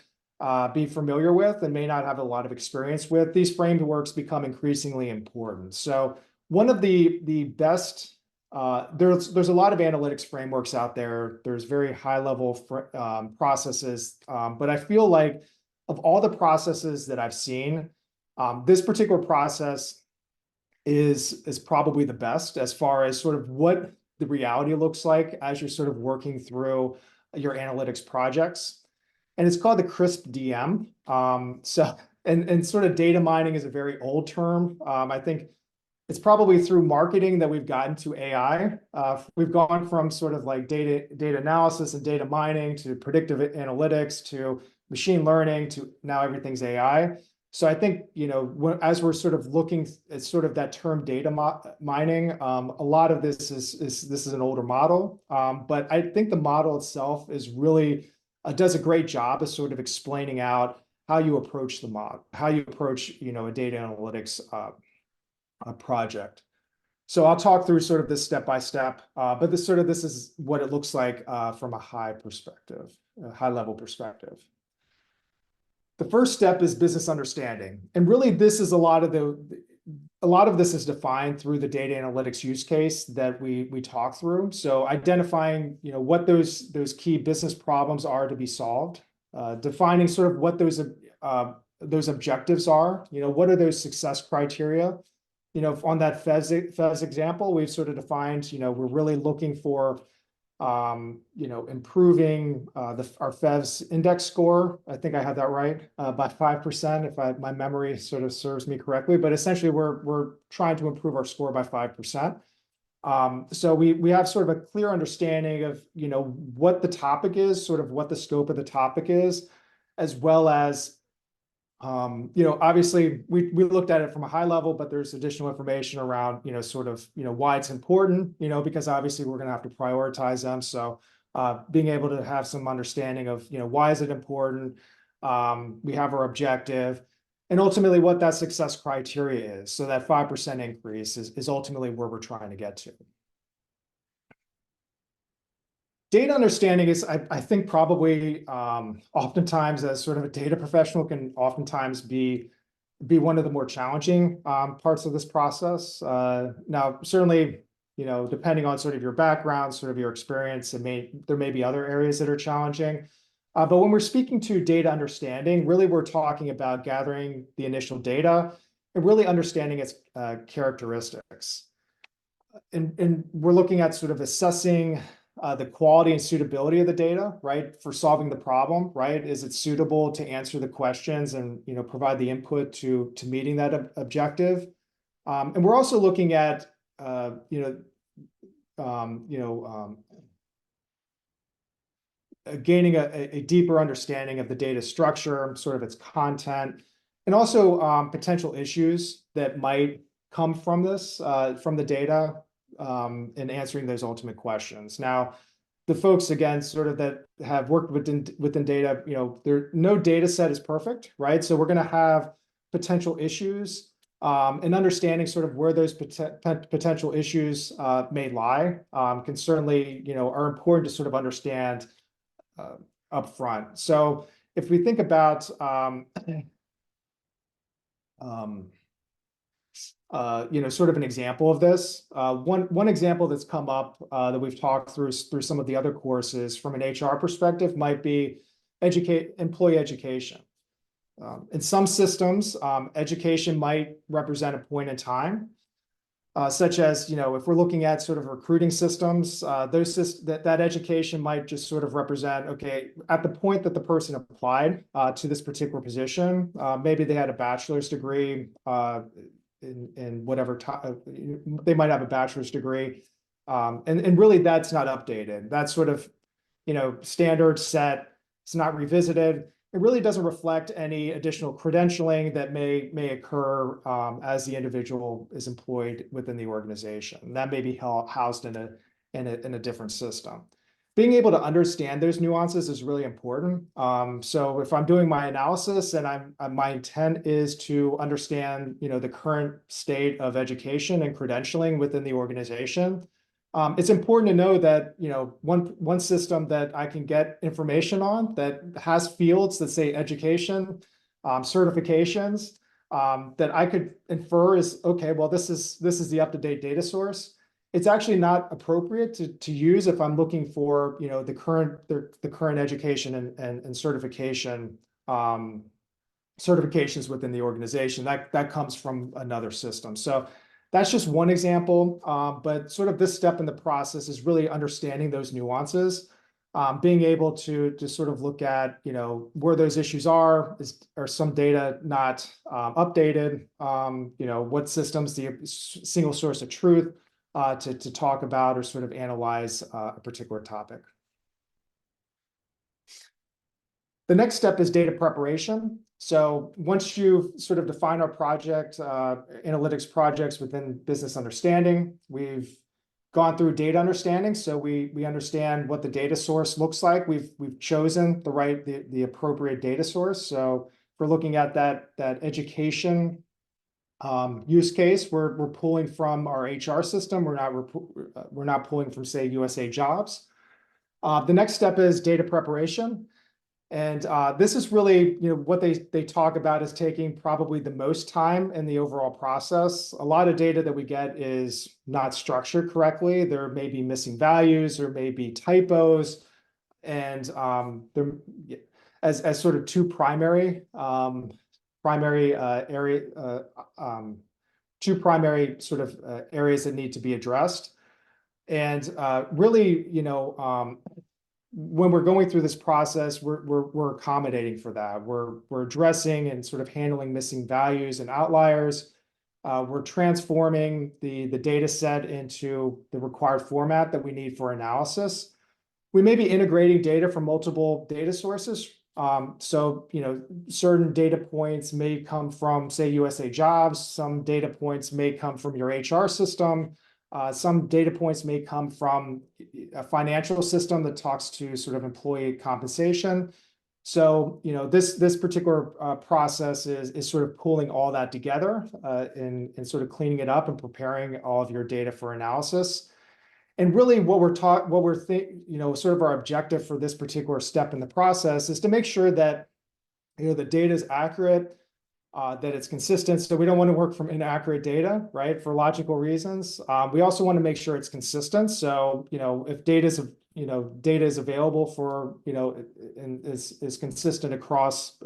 be familiar with and may not have a lot of experience with, these frameworks become increasingly important. So one of the best, there's a lot of analytics frameworks out there. There's very high level processes, but I feel like of all the processes that I've seen, this particular process is probably the best as far as sort of what the reality looks like as you're sort of working through your analytics projects. And it's called the CRISP DM. And sort of data mining is a very old term. I think it's probably through marketing that we've gotten to AI. We've gone from sort of like data analysis and data mining to predictive analytics to machine learning to now everything's AI. So I think, as we're sort of looking at sort of that term data mining, a lot of this is an older model. But I think the model itself is really does a great job of sort of explaining out how you approach the model, how you approach, a data analytics project. So I'll talk through sort of this step by step, but this is what it looks like from a high level perspective. The first step is business understanding, and really this is a lot of this is defined through the data analytics use case that we talk through. So identifying, what those key business problems are to be solved, defining sort of what those objectives are. What are those success criteria? On that FES example, we've sort of defined, we're really looking for improving our FEV's index score. I think I had that right, by 5%, if my memory sort of serves me correctly. But essentially, we're trying to improve our score by 5%. So we have sort of a clear understanding of what the topic is, sort of what the scope of the topic is, as well as obviously we looked at it from a high level, but there's additional information around, sort of, why it's important, because obviously we're going to have to prioritize them. So being able to have some understanding of, why is it important? We have our objective and ultimately what that success criteria is. So that 5% increase is ultimately where we're trying to get to. Data understanding is, I think, probably oftentimes, as sort of a data professional, can oftentimes be one of the more challenging parts of this process. Now, certainly, depending on sort of your background, sort of your experience, there may be other areas that are challenging. But when we're speaking to data understanding, really we're talking about gathering the initial data and really understanding its characteristics. And we're looking at sort of assessing the quality and suitability of the data, right, for solving the problem, right? Is it suitable to answer the questions and provide the input to meeting that objective? And we're also looking at gaining a deeper understanding of the data structure, sort of its content, and also potential issues that might come from this, from the data, in answering those ultimate questions. Now, the folks, again, sort of that have worked within data, no data set is perfect, right? So we're going to have potential issues, and understanding sort of where those potential issues may lie can certainly, are important to sort of understand upfront. So if we think about sort of an example of this, one example that's come up that we've talked through some of the other courses from an HR perspective might be employee education. In some systems, education might represent a point in time, such as, if we're looking at sort of recruiting systems, that education might just sort of represent, okay, at the point that the person applied to this particular position, maybe they had a bachelor's degree in whatever they might have a bachelor's degree, and really that's not updated. That's sort of standard set. It's not revisited. It really doesn't reflect any additional credentialing that may occur as the individual is employed within the organization. That may be housed in a different system. Being able to understand those nuances is really important. So if I'm doing my analysis and my intent is to understand the current state of education and credentialing within the organization, it's important to know that one system that I can get information on that has fields that say education, certifications, that I could infer is, okay, well, this is the up-to-date data source. It's actually not appropriate to use if I'm looking for the current education and certification certifications within the organization. That comes from another system. So that's just one example, but sort of this step in the process is really understanding those nuances, being able to sort of look at where those issues are some data not updated, what systems the single source of truth to talk about or sort of analyze a particular topic. The next step is data preparation. So once you've sort of defined our project, analytics projects within business understanding, we've gone through data understanding. So we understand what the data source looks like. We've chosen the appropriate data source. So if we're looking at that education use case, we're pulling from our HR system. We're not pulling from, say, USA Jobs. The next step is data preparation. And this is really, what they talk about is taking probably the most time in the overall process. A lot of data that we get is not structured correctly. There may be missing values, there may be typos, and there as sort of two primary areas that need to be addressed. And really, when we're going through this process, we're accommodating for that. We're addressing and sort of handling missing values and outliers. We're transforming the data set into the required format that we need for analysis. We may be integrating data from multiple data sources. So, certain data points may come from, say, USA Jobs. Some data points may come from your HR system. Some data points may come from a financial system that talks to sort of employee compensation. So, this particular process is sort of pulling all that together and sort of cleaning it up and preparing all of your data for analysis. And really sort of our objective for this particular step in the process is to make sure that, the data is accurate, that it's consistent. So we don't want to work from inaccurate data, right? For logical reasons. We also want to make sure it's consistent. So, if data is available for, and is consistent across,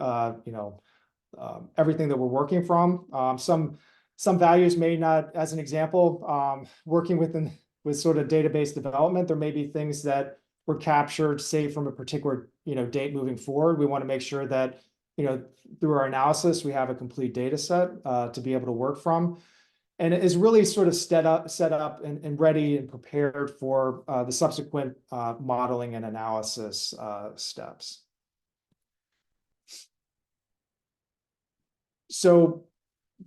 everything that we're working from. Some values may not, as an example, working with sort of database development, there may be things that were captured, say, from a particular, date moving forward. We want to make sure that, through our analysis, we have a complete data set to be able to work from. And it is really sort of set up and ready and prepared for the subsequent modeling and analysis steps. So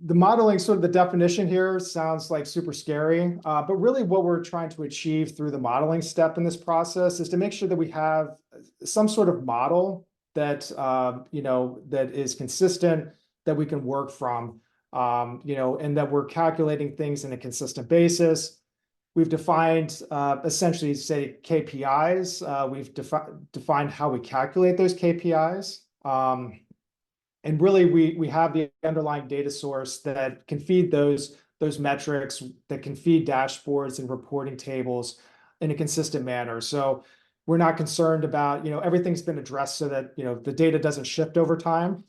the modeling, sort of the definition here sounds like super scary, but really what we're trying to achieve through the modeling step in this process is to make sure that we have some sort of model that, that is consistent, that we can work from, and that we're calculating things in a consistent basis. We've defined essentially, say, KPIs. We've defined how we calculate those KPIs. And really, we have the underlying data source that can feed those metrics, that can feed dashboards and reporting tables in a consistent manner. So we're not concerned about, everything's been addressed so that, the data doesn't shift over time.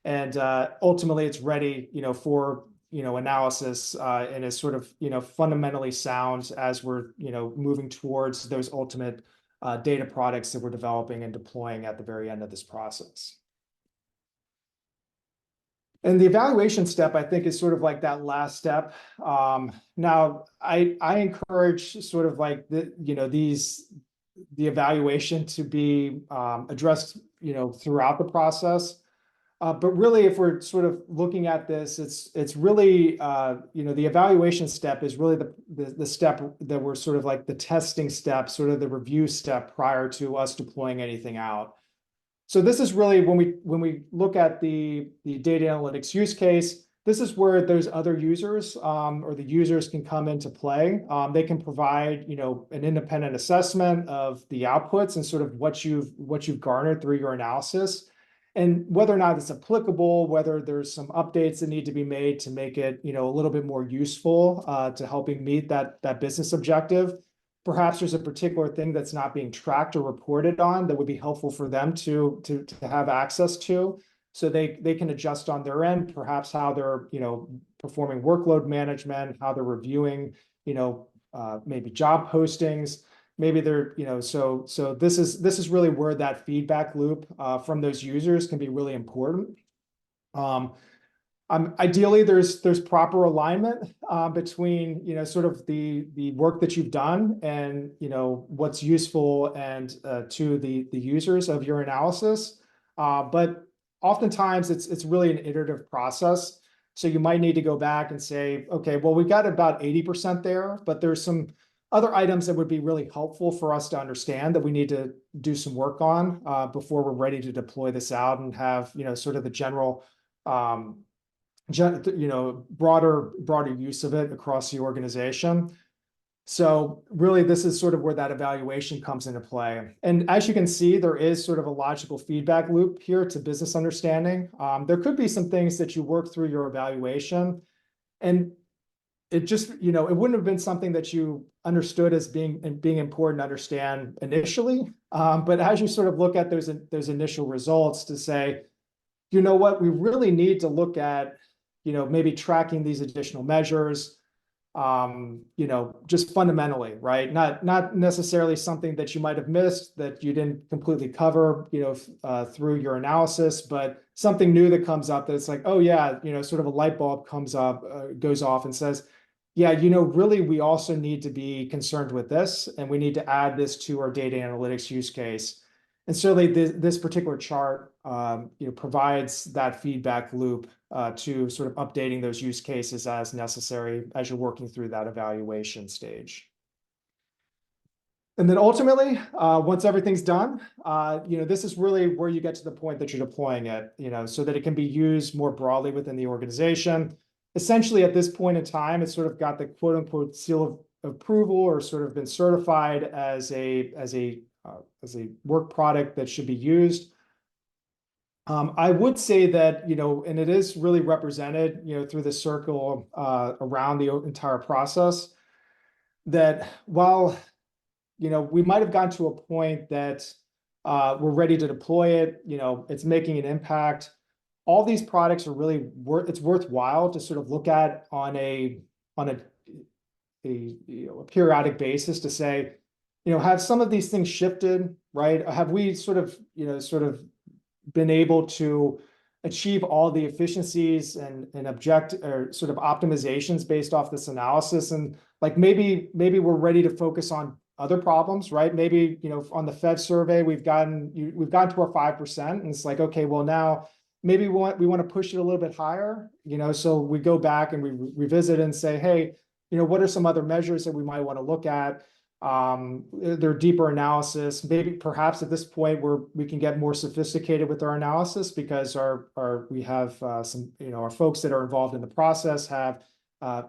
And ultimately, it's ready, for, analysis and is sort of, fundamentally sound as we're, moving towards those ultimate data products that we're developing and deploying at the very end of this process. And the evaluation step, I think, is sort of like that last step. Now, I encourage sort of like the evaluation to be addressed, throughout the process. But really, if we're sort of looking at this, it's really, the evaluation step is really the step that we're sort of like the testing step, sort of the review step prior to us deploying anything out. So this is really when we look at the data analytics use case, this is where those other users or the users can come into play. They can provide, an independent assessment of the outputs and sort of what you've garnered through your analysis, and whether or not it's applicable, whether there's some updates that need to be made to make it, a little bit more useful to helping meet that business objective. Perhaps there's a particular thing that's not being tracked or reported on that would be helpful for them to have access to, so they can adjust on their end, perhaps how they're, performing workload management, how they're reviewing, maybe job postings, maybe they're, so this is really where that feedback loop from those users can be really important. Ideally, there's proper alignment between, sort of the work that you've done and, what's useful and to the users of your analysis. But oftentimes it's really an iterative process. So you might need to go back and say, okay, well, we got about 80% there, but there's some other items that would be really helpful for us to understand that we need to do some work on before we're ready to deploy this out and have, sort of the general broader use of it across the organization. So really, this is sort of where that evaluation comes into play. And as you can see, there is sort of a logical feedback loop here to business understanding. There could be some things that you work through your evaluation, and it just, it wouldn't have been something that you understood as being important to understand initially. But as you sort of look at those initial results to say, you know what, we really need to look at, maybe tracking these additional measures. you know, just fundamentally, right? Not necessarily something that you might have missed that you didn't completely cover, you know, through your analysis, but something new that comes up that's like, oh yeah, you know, sort of a light bulb comes up, goes off and says, yeah, you know, really, we also need to be concerned with this, and we need to add this to our data analytics use case. And certainly this particular chart, you know, provides that feedback loop to sort of updating those use cases as necessary as you're working through that evaluation stage. And then ultimately, once everything's done, you know, this is really where you get to the point that you're deploying it, you know, so that it can be used more broadly within the organization. Essentially, at this point in time, it's sort of got the quote unquote seal of approval, or sort of been certified as a work product that should be used. I would say that, you know, and it is really represented, you know, through the circle around the entire process, that while, you know, we might have gotten to a point that we're ready to deploy it, you know, it's making an impact. All these products are really it's worthwhile to sort of look at on a you know, a periodic basis to say, you know, have some of these things shifted, right? Have we sort of, you know, sort of been able to achieve all the efficiencies and object or sort of optimizations based off this analysis? And like maybe we're ready to focus on other problems, right? Maybe, you know, on the Fed survey, we've gotten to our 5%, and it's like, okay, well now maybe we want to push it a little bit higher, you know, so we go back and we revisit and say, hey, you know, what are some other measures that we might want to look at? Their deeper analysis, maybe perhaps at this point where we can get more sophisticated with our analysis, because we have some, you know, our folks that are involved in the process have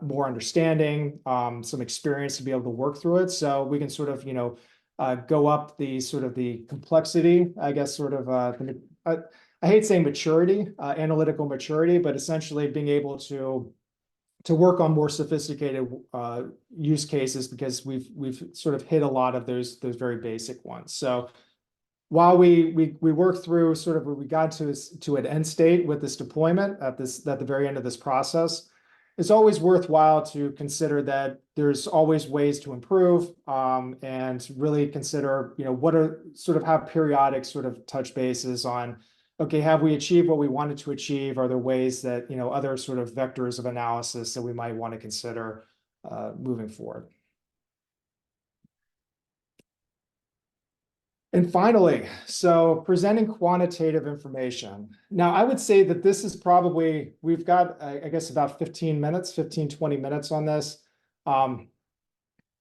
more understanding, some experience to be able to work through it. So we can sort of, you know, go up the sort of the complexity, I guess, sort of, I hate saying maturity, analytical maturity, but essentially being able to work on more sophisticated use cases, because we've sort of hit a lot of those very basic ones. So while we work through sort of, we got to an end state with this deployment at the very end of this process, it's always worthwhile to consider that there's always ways to improve, and really consider, you know, what are sort of have periodic sort of touch bases on, okay, have we achieved what we wanted to achieve? Are there ways that, you know, other sort of vectors of analysis that we might want to consider moving forward? And finally, so presenting quantitative information. Now, I would say that this is probably, we've got, I guess, about 15 minutes, 15, 20 minutes on this.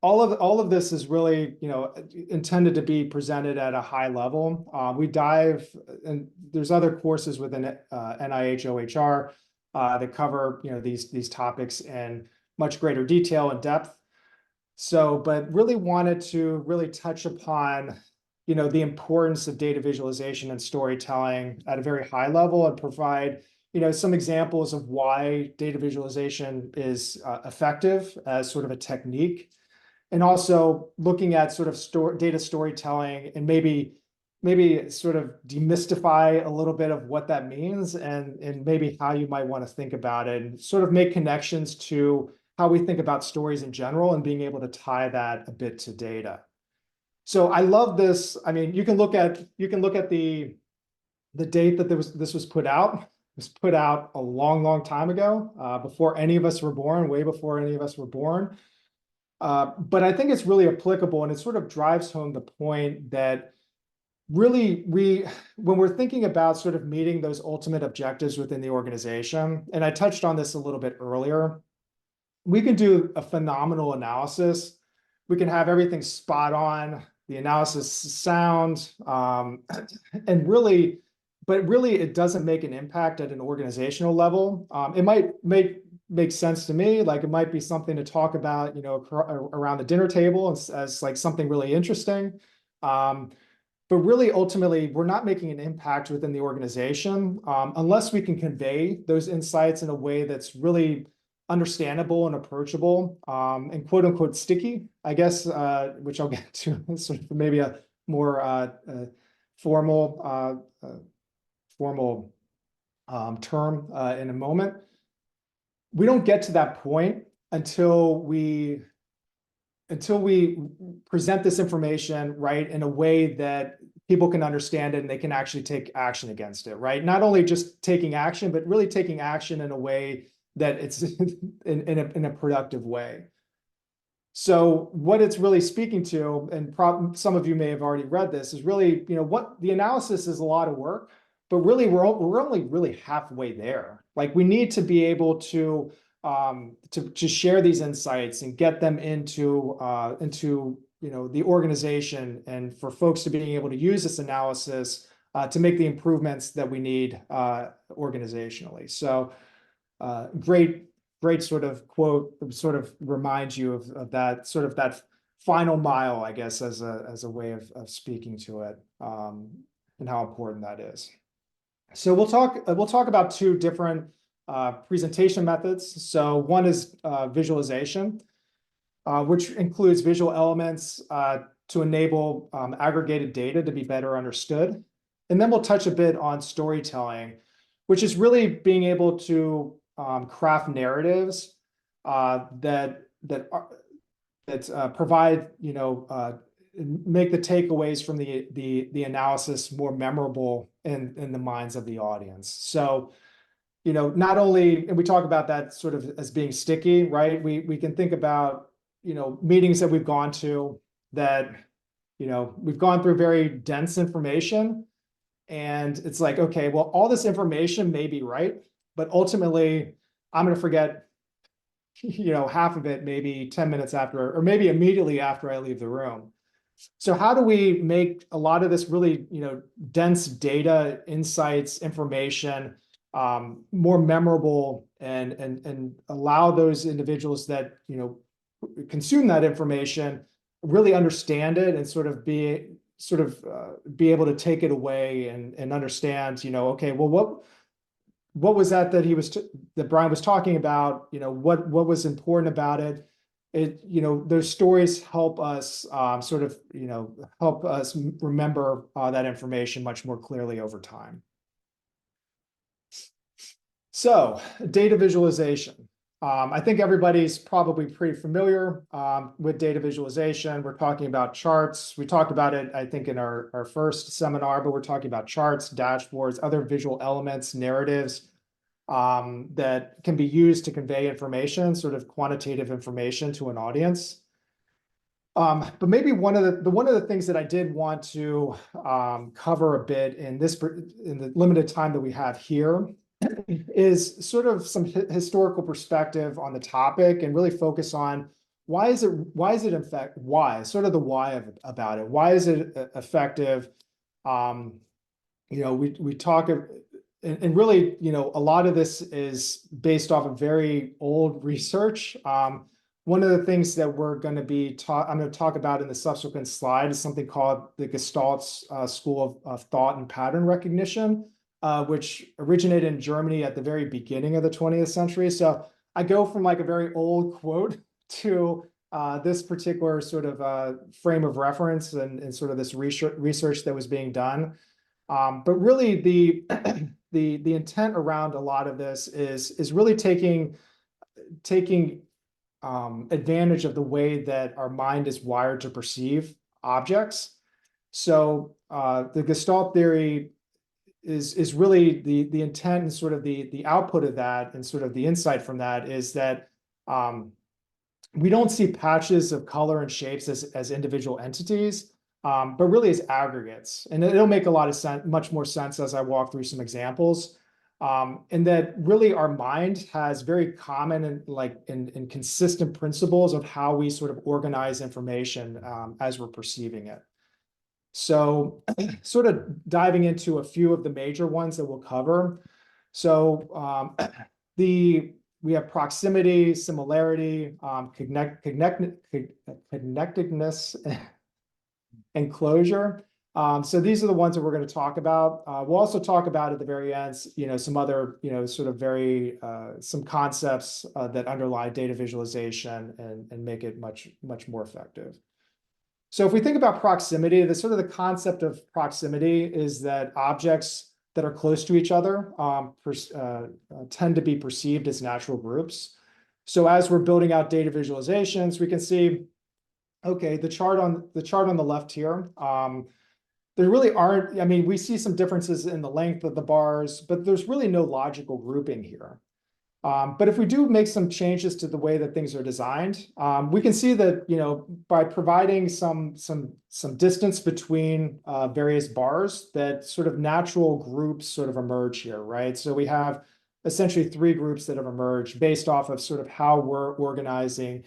All of this is really, you know, intended to be presented at a high level. We dive, and there's other courses within NIH OHR that cover, you know, these topics in much greater detail and depth. So, but really wanted to really touch upon, you know, the importance of data visualization and storytelling at a very high level, and provide, you know, some examples of why data visualization is effective as sort of a technique. And also looking at sort of data storytelling, and maybe sort of demystify a little bit of what that means, and maybe how you might want to think about it, and sort of make connections to how we think about stories in general, and being able to tie that a bit to data. So I love this. I mean, you can look at the date that this was put out. It was put out a long time ago, before any of us were born, way before any of us were born. But I think it's really applicable, and it sort of drives home the point that really when we're thinking about sort of meeting those ultimate objectives within the organization, and I touched on this a little bit earlier, we can do a phenomenal analysis. We can have everything spot on, the analysis sound, and really, but really it doesn't make an impact at an organizational level. It might make sense to me, like it might be something to talk about, you know, around the dinner table as like something really interesting. But really, ultimately, we're not making an impact within the organization unless we can convey those insights in a way that's really understandable and approachable, and quote unquote sticky, I guess, which I'll get to sort of maybe a more formal term in a moment. We don't get to that point until we present this information, right, in a way that people can understand it and they can actually take action against it, right? Not only just taking action, but really taking action in a way that it's in a productive way. So what it's really speaking to, and some of you may have already read this, is really, what the analysis is a lot of work, but really we're only really halfway there. Like we need to be able to share these insights and get them into the organization, and for folks to being able to use this analysis to make the improvements that we need organizationally. So great sort of quote, sort of reminds you of that sort of that final mile, I guess, as a way of speaking to it, and how important that is. So we'll talk about two different presentation methods. So one is visualization, which includes visual elements to enable aggregated data to be better understood. And then we'll touch a bit on storytelling, which is really being able to craft narratives that provide, make the takeaways from the analysis more memorable in the minds of the audience. So, not only, and we talk about that sort of as being sticky, right? We can think about, meetings that we've gone to that, we've gone through very dense information, and it's like, okay, well, all this information may be right, but ultimately I'm going to forget, half of it maybe 10 minutes after, or maybe immediately after I leave the room. So how do we make a lot of this really, dense data, insights, information more memorable, and allow those individuals that, consume that information really understand it and sort of be able to take it away and understand, okay, well, what was that that Brian was talking about? What was important about it? Those stories help us help us remember that information much more clearly over time. So data visualization. I think everybody's probably pretty familiar with data visualization. We're talking about charts. We talked about it, I think, in our first seminar, but we're talking about charts, dashboards, other visual elements, narratives that can be used to convey information, sort of quantitative information to an audience. But maybe one of the things that I did want to cover a bit in the limited time that we have here is sort of some historical perspective on the topic, and really focus on why is it in fact, sort of the why about it. Why is it effective? We talk, and really, a lot of this is based off of very old research. One of the things that I'm going to talk about in the subsequent slide is something called the Gestalt School of Thought and Pattern Recognition, which originated in Germany at the very beginning of the 20th century. So I go from like a very old quote to this particular sort of frame of reference and sort of this research that was being done. But really the intent around a lot of this is really taking advantage of the way that our mind is wired to perceive objects. So the Gestalt theory is really the intent, and sort of the output of that, and sort of the insight from that is that we don't see patches of color and shapes as individual entities, but really as aggregates. And it'll make a lot of sense, much more sense as I walk through some examples. And that really our mind has very common and consistent principles of how we sort of organize information as we're perceiving it. So sort of diving into a few of the major ones that we'll cover. So we have proximity, similarity, connectedness, and closure. So these are the ones that we're going to talk about. We'll also talk about at the very end, some other, sort of very, some concepts that underlie data visualization and make it much more effective. So if we think about proximity, the sort of the concept of proximity is that objects that are close to each other tend to be perceived as natural groups. So as we're building out data visualizations, we can see, okay, the chart on the left here, there really aren't, I mean, we see some differences in the length of the bars, but there's really no logical grouping here. But if we do make some changes to the way that things are designed, we can see that, you know, by providing some distance between various bars, that sort of natural groups sort of emerge here, right? So we have essentially 3 groups that have emerged based off of sort of how we're organizing,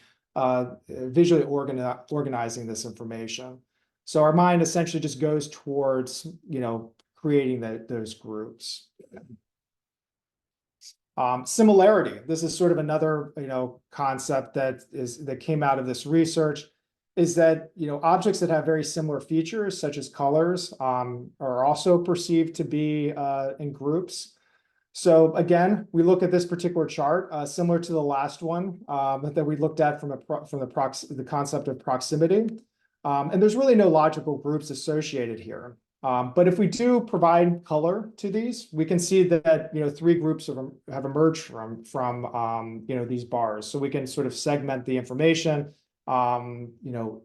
visually organizing this information. So our mind essentially just goes towards, you know, creating those groups. Similarity. This is sort of another, you know, concept that came out of this research, is that, you know, objects that have very similar features, such as colors, are also perceived to be in groups. So again, we look at this particular chart, similar to the last one that we looked at from the concept of proximity. And there's really no logical groups associated here. But if we do provide color to these, we can see that, you know, 3 groups have emerged from you know, these bars. So we can sort of segment the information, you know,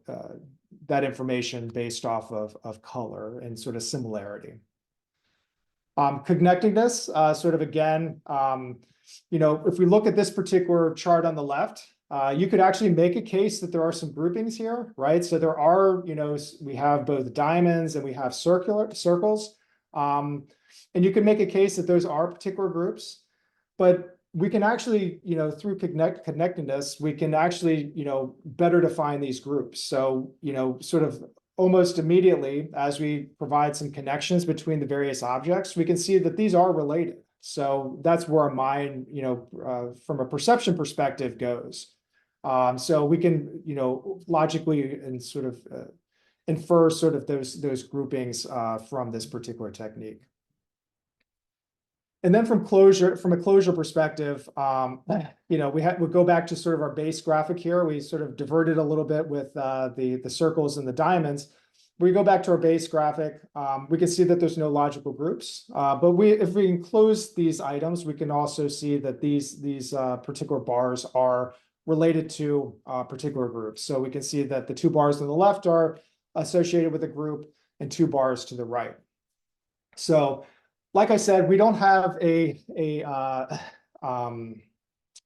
that information based off of color and sort of similarity. Connectedness, sort of again, you know, if we look at this particular chart on the left, you could actually make a case that there are some groupings here, right? So there are, you know, we have both diamonds and we have circles. And you can make a case that those are particular groups, but we can actually, you know, through connectedness, we can actually, you know, better define these groups. So, you know, sort of almost immediately, as we provide some connections between the various objects, we can see that these are related. So that's where our mind, you know, from a perception perspective goes. So we can, you know, logically and sort of infer sort of those groupings from this particular technique. And then from a closure perspective, you know, we go back to sort of our base graphic here. We sort of diverted a little bit with the circles and the diamonds. We go back to our base graphic, we can see that there's no logical groups. But if we enclose these items, we can also see that these particular bars are related to particular groups. So we can see that the 2 bars on the left are associated with a group and 2 bars to the right. So, like I said, we don't have a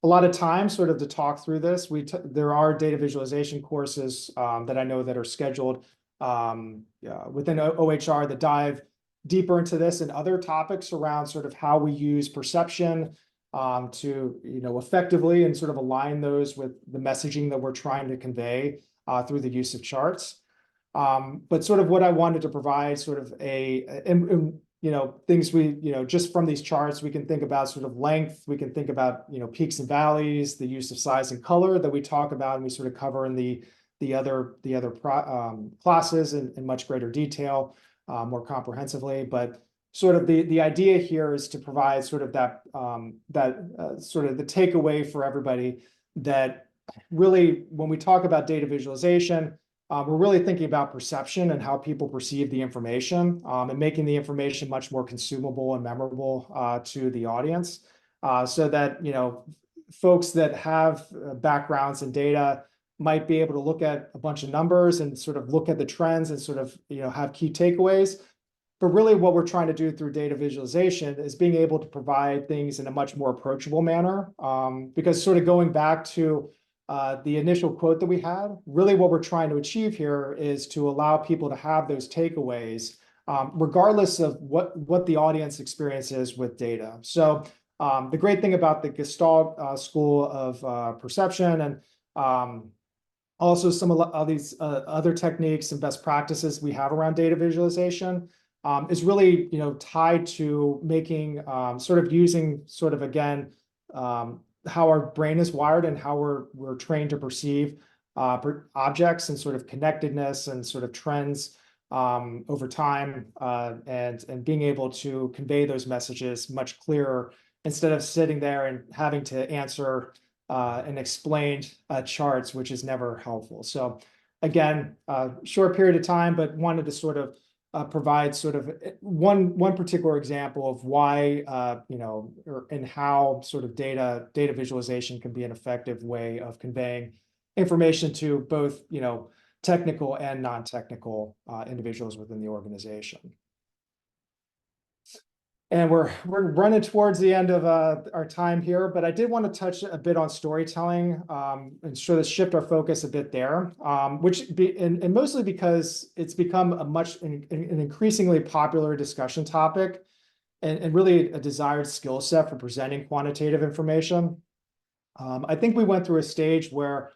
lot of time sort of to talk through this. There are data visualization courses that I know that are scheduled within OHR that dive deeper into this and other topics around sort of how we use perception to, you know, effectively and sort of align those with the messaging that we're trying to convey through the use of charts. But sort of what I wanted to provide sort of you know, things you know, just from these charts, we can think about sort of length, we can think about, you know, peaks and valleys, the use of size and color that we talk about and we sort of cover in the other classes in much greater detail, more comprehensively. But sort of the idea here is to provide sort of that sort of the takeaway for everybody that really, when we talk about data visualization, we're really thinking about perception and how people perceive the information, and making the information much more consumable and memorable to the audience, so that, you know, folks that have backgrounds in data might be able to look at a bunch of numbers and sort of look at the trends and sort of, you know, have key takeaways. But really what we're trying to do through data visualization is being able to provide things in a much more approachable manner, because sort of going back to the initial quote that we had, really what we're trying to achieve here is to allow people to have those takeaways, regardless of what the audience experience is with data. So the great thing about the Gestalt School of Perception and also some of these other techniques and best practices we have around data visualization is really, you know, tied to making sort of using sort of, again, how our brain is wired and how we're trained to perceive objects and sort of connectedness and sort of trends over time, and being able to convey those messages much clearer instead of sitting there and having to answer and explained charts, which is never helpful. So again, short period of time, but wanted to sort of provide sort of one particular example of why, and how sort of data visualization can be an effective way of conveying information to both, technical and non-technical individuals within the organization. And we're running towards the end of our time here, but I did want to touch a bit on storytelling and sort of shift our focus a bit there, and mostly because it's become an increasingly popular discussion topic and really a desired skill set for presenting quantitative information. I think we went through a stage where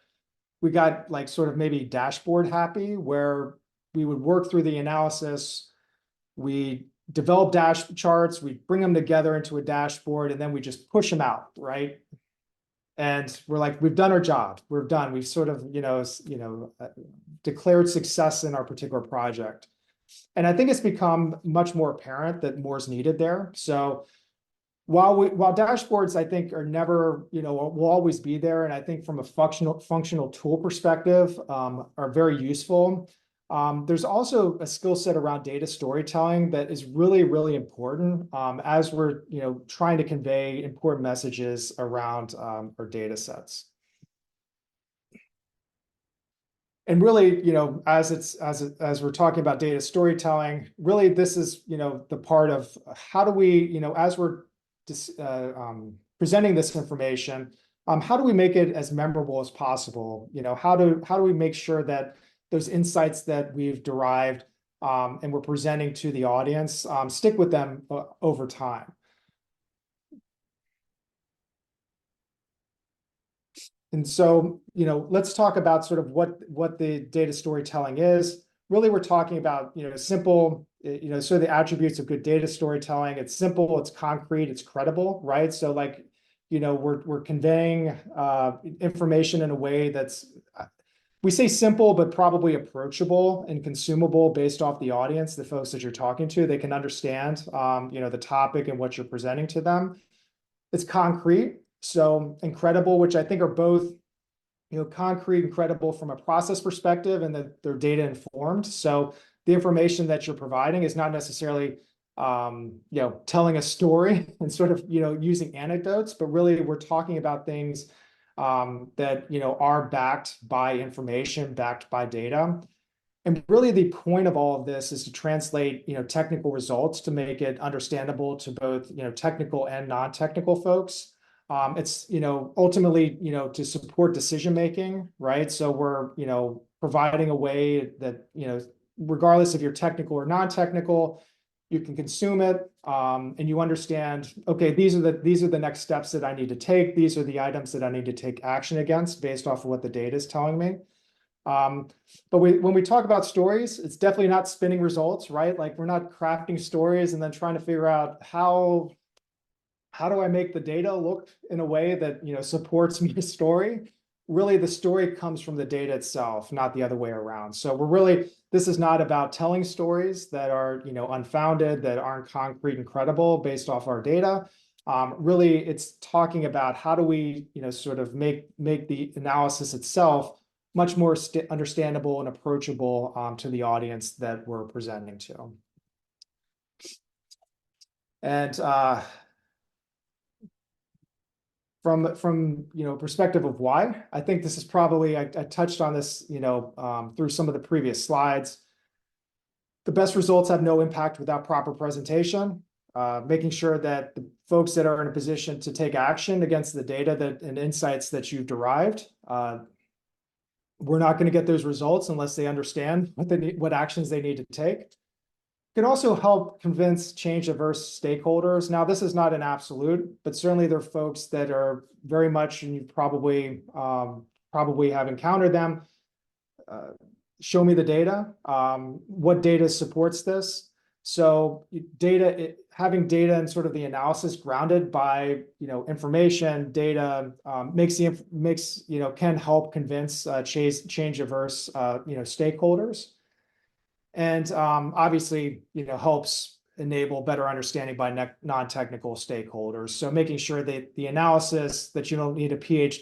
we got like sort of maybe dashboard happy, where we would work through the analysis, we develop dash charts, we bring them together into a dashboard, and then we just push them out, right? And we're like, we've done our job, we're done. We've sort of, declared success in our particular project. And I think it's become much more apparent that more is needed there. So while dashboards, I think, are never, will always be there, and I think from a functional tool perspective, are very useful. There's also a skill set around data storytelling that is really, really important as we're, trying to convey important messages around our data sets. And really, as we're talking about data storytelling, really this is, the part of how do we, as we're presenting this information, how do we make it as memorable as possible? How do we make sure that those insights that we've derived and we're presenting to the audience stick with them over time? And so, let's talk about sort of what the data storytelling is. Really, we're talking about, simple, sort of the attributes of good data storytelling. It's simple, it's concrete, it's credible, right? So like, we're conveying information in a way that's, we say simple, but probably approachable and consumable based off the audience, the folks that you're talking to. They can understand, the topic and what you're presenting to them. It's concrete, so incredible, which I think are both, concrete and credible from a process perspective, and that they're data informed. So the information that you're providing is not necessarily, telling a story and sort of, using anecdotes, but really we're talking about things that, are backed by information, backed by data. And really the point of all of this is to translate, technical results to make it understandable to both, technical and non-technical folks. It's, ultimately, to support decision-making, right? So we're, providing a way that, regardless if you're technical or non-technical, you can consume it, and you understand, okay, these are the next steps that I need to take. These are the items that I need to take action against based off of what the data is telling me. But when we talk about stories, it's definitely not spinning results, right? Like we're not crafting stories and then trying to figure out how do I make the data look in a way that, supports me a story. Really, the story comes from the data itself, not the other way around. So this is not about telling stories that are, unfounded, that aren't concrete and credible based off our data. Really, it's talking about how do we, sort of make the analysis itself much more understandable and approachable to the audience that we're presenting to. And from perspective of why, I think this is probably, I touched on this, through some of the previous slides. The best results have no impact without proper presentation. Making sure that the folks that are in a position to take action against the data and insights that you've derived, we're not going to get those results unless they understand what actions they need to take. Can also help convince change-averse stakeholders. Now, this is not an absolute, but certainly there are folks that are very much, and you probably have encountered them. Show me the data. What data supports this? So having data and sort of the analysis grounded by information, data can help convince change-averse stakeholders. And obviously, helps enable better understanding by non-technical stakeholders. So making sure that the analysis, that you don't need a PhD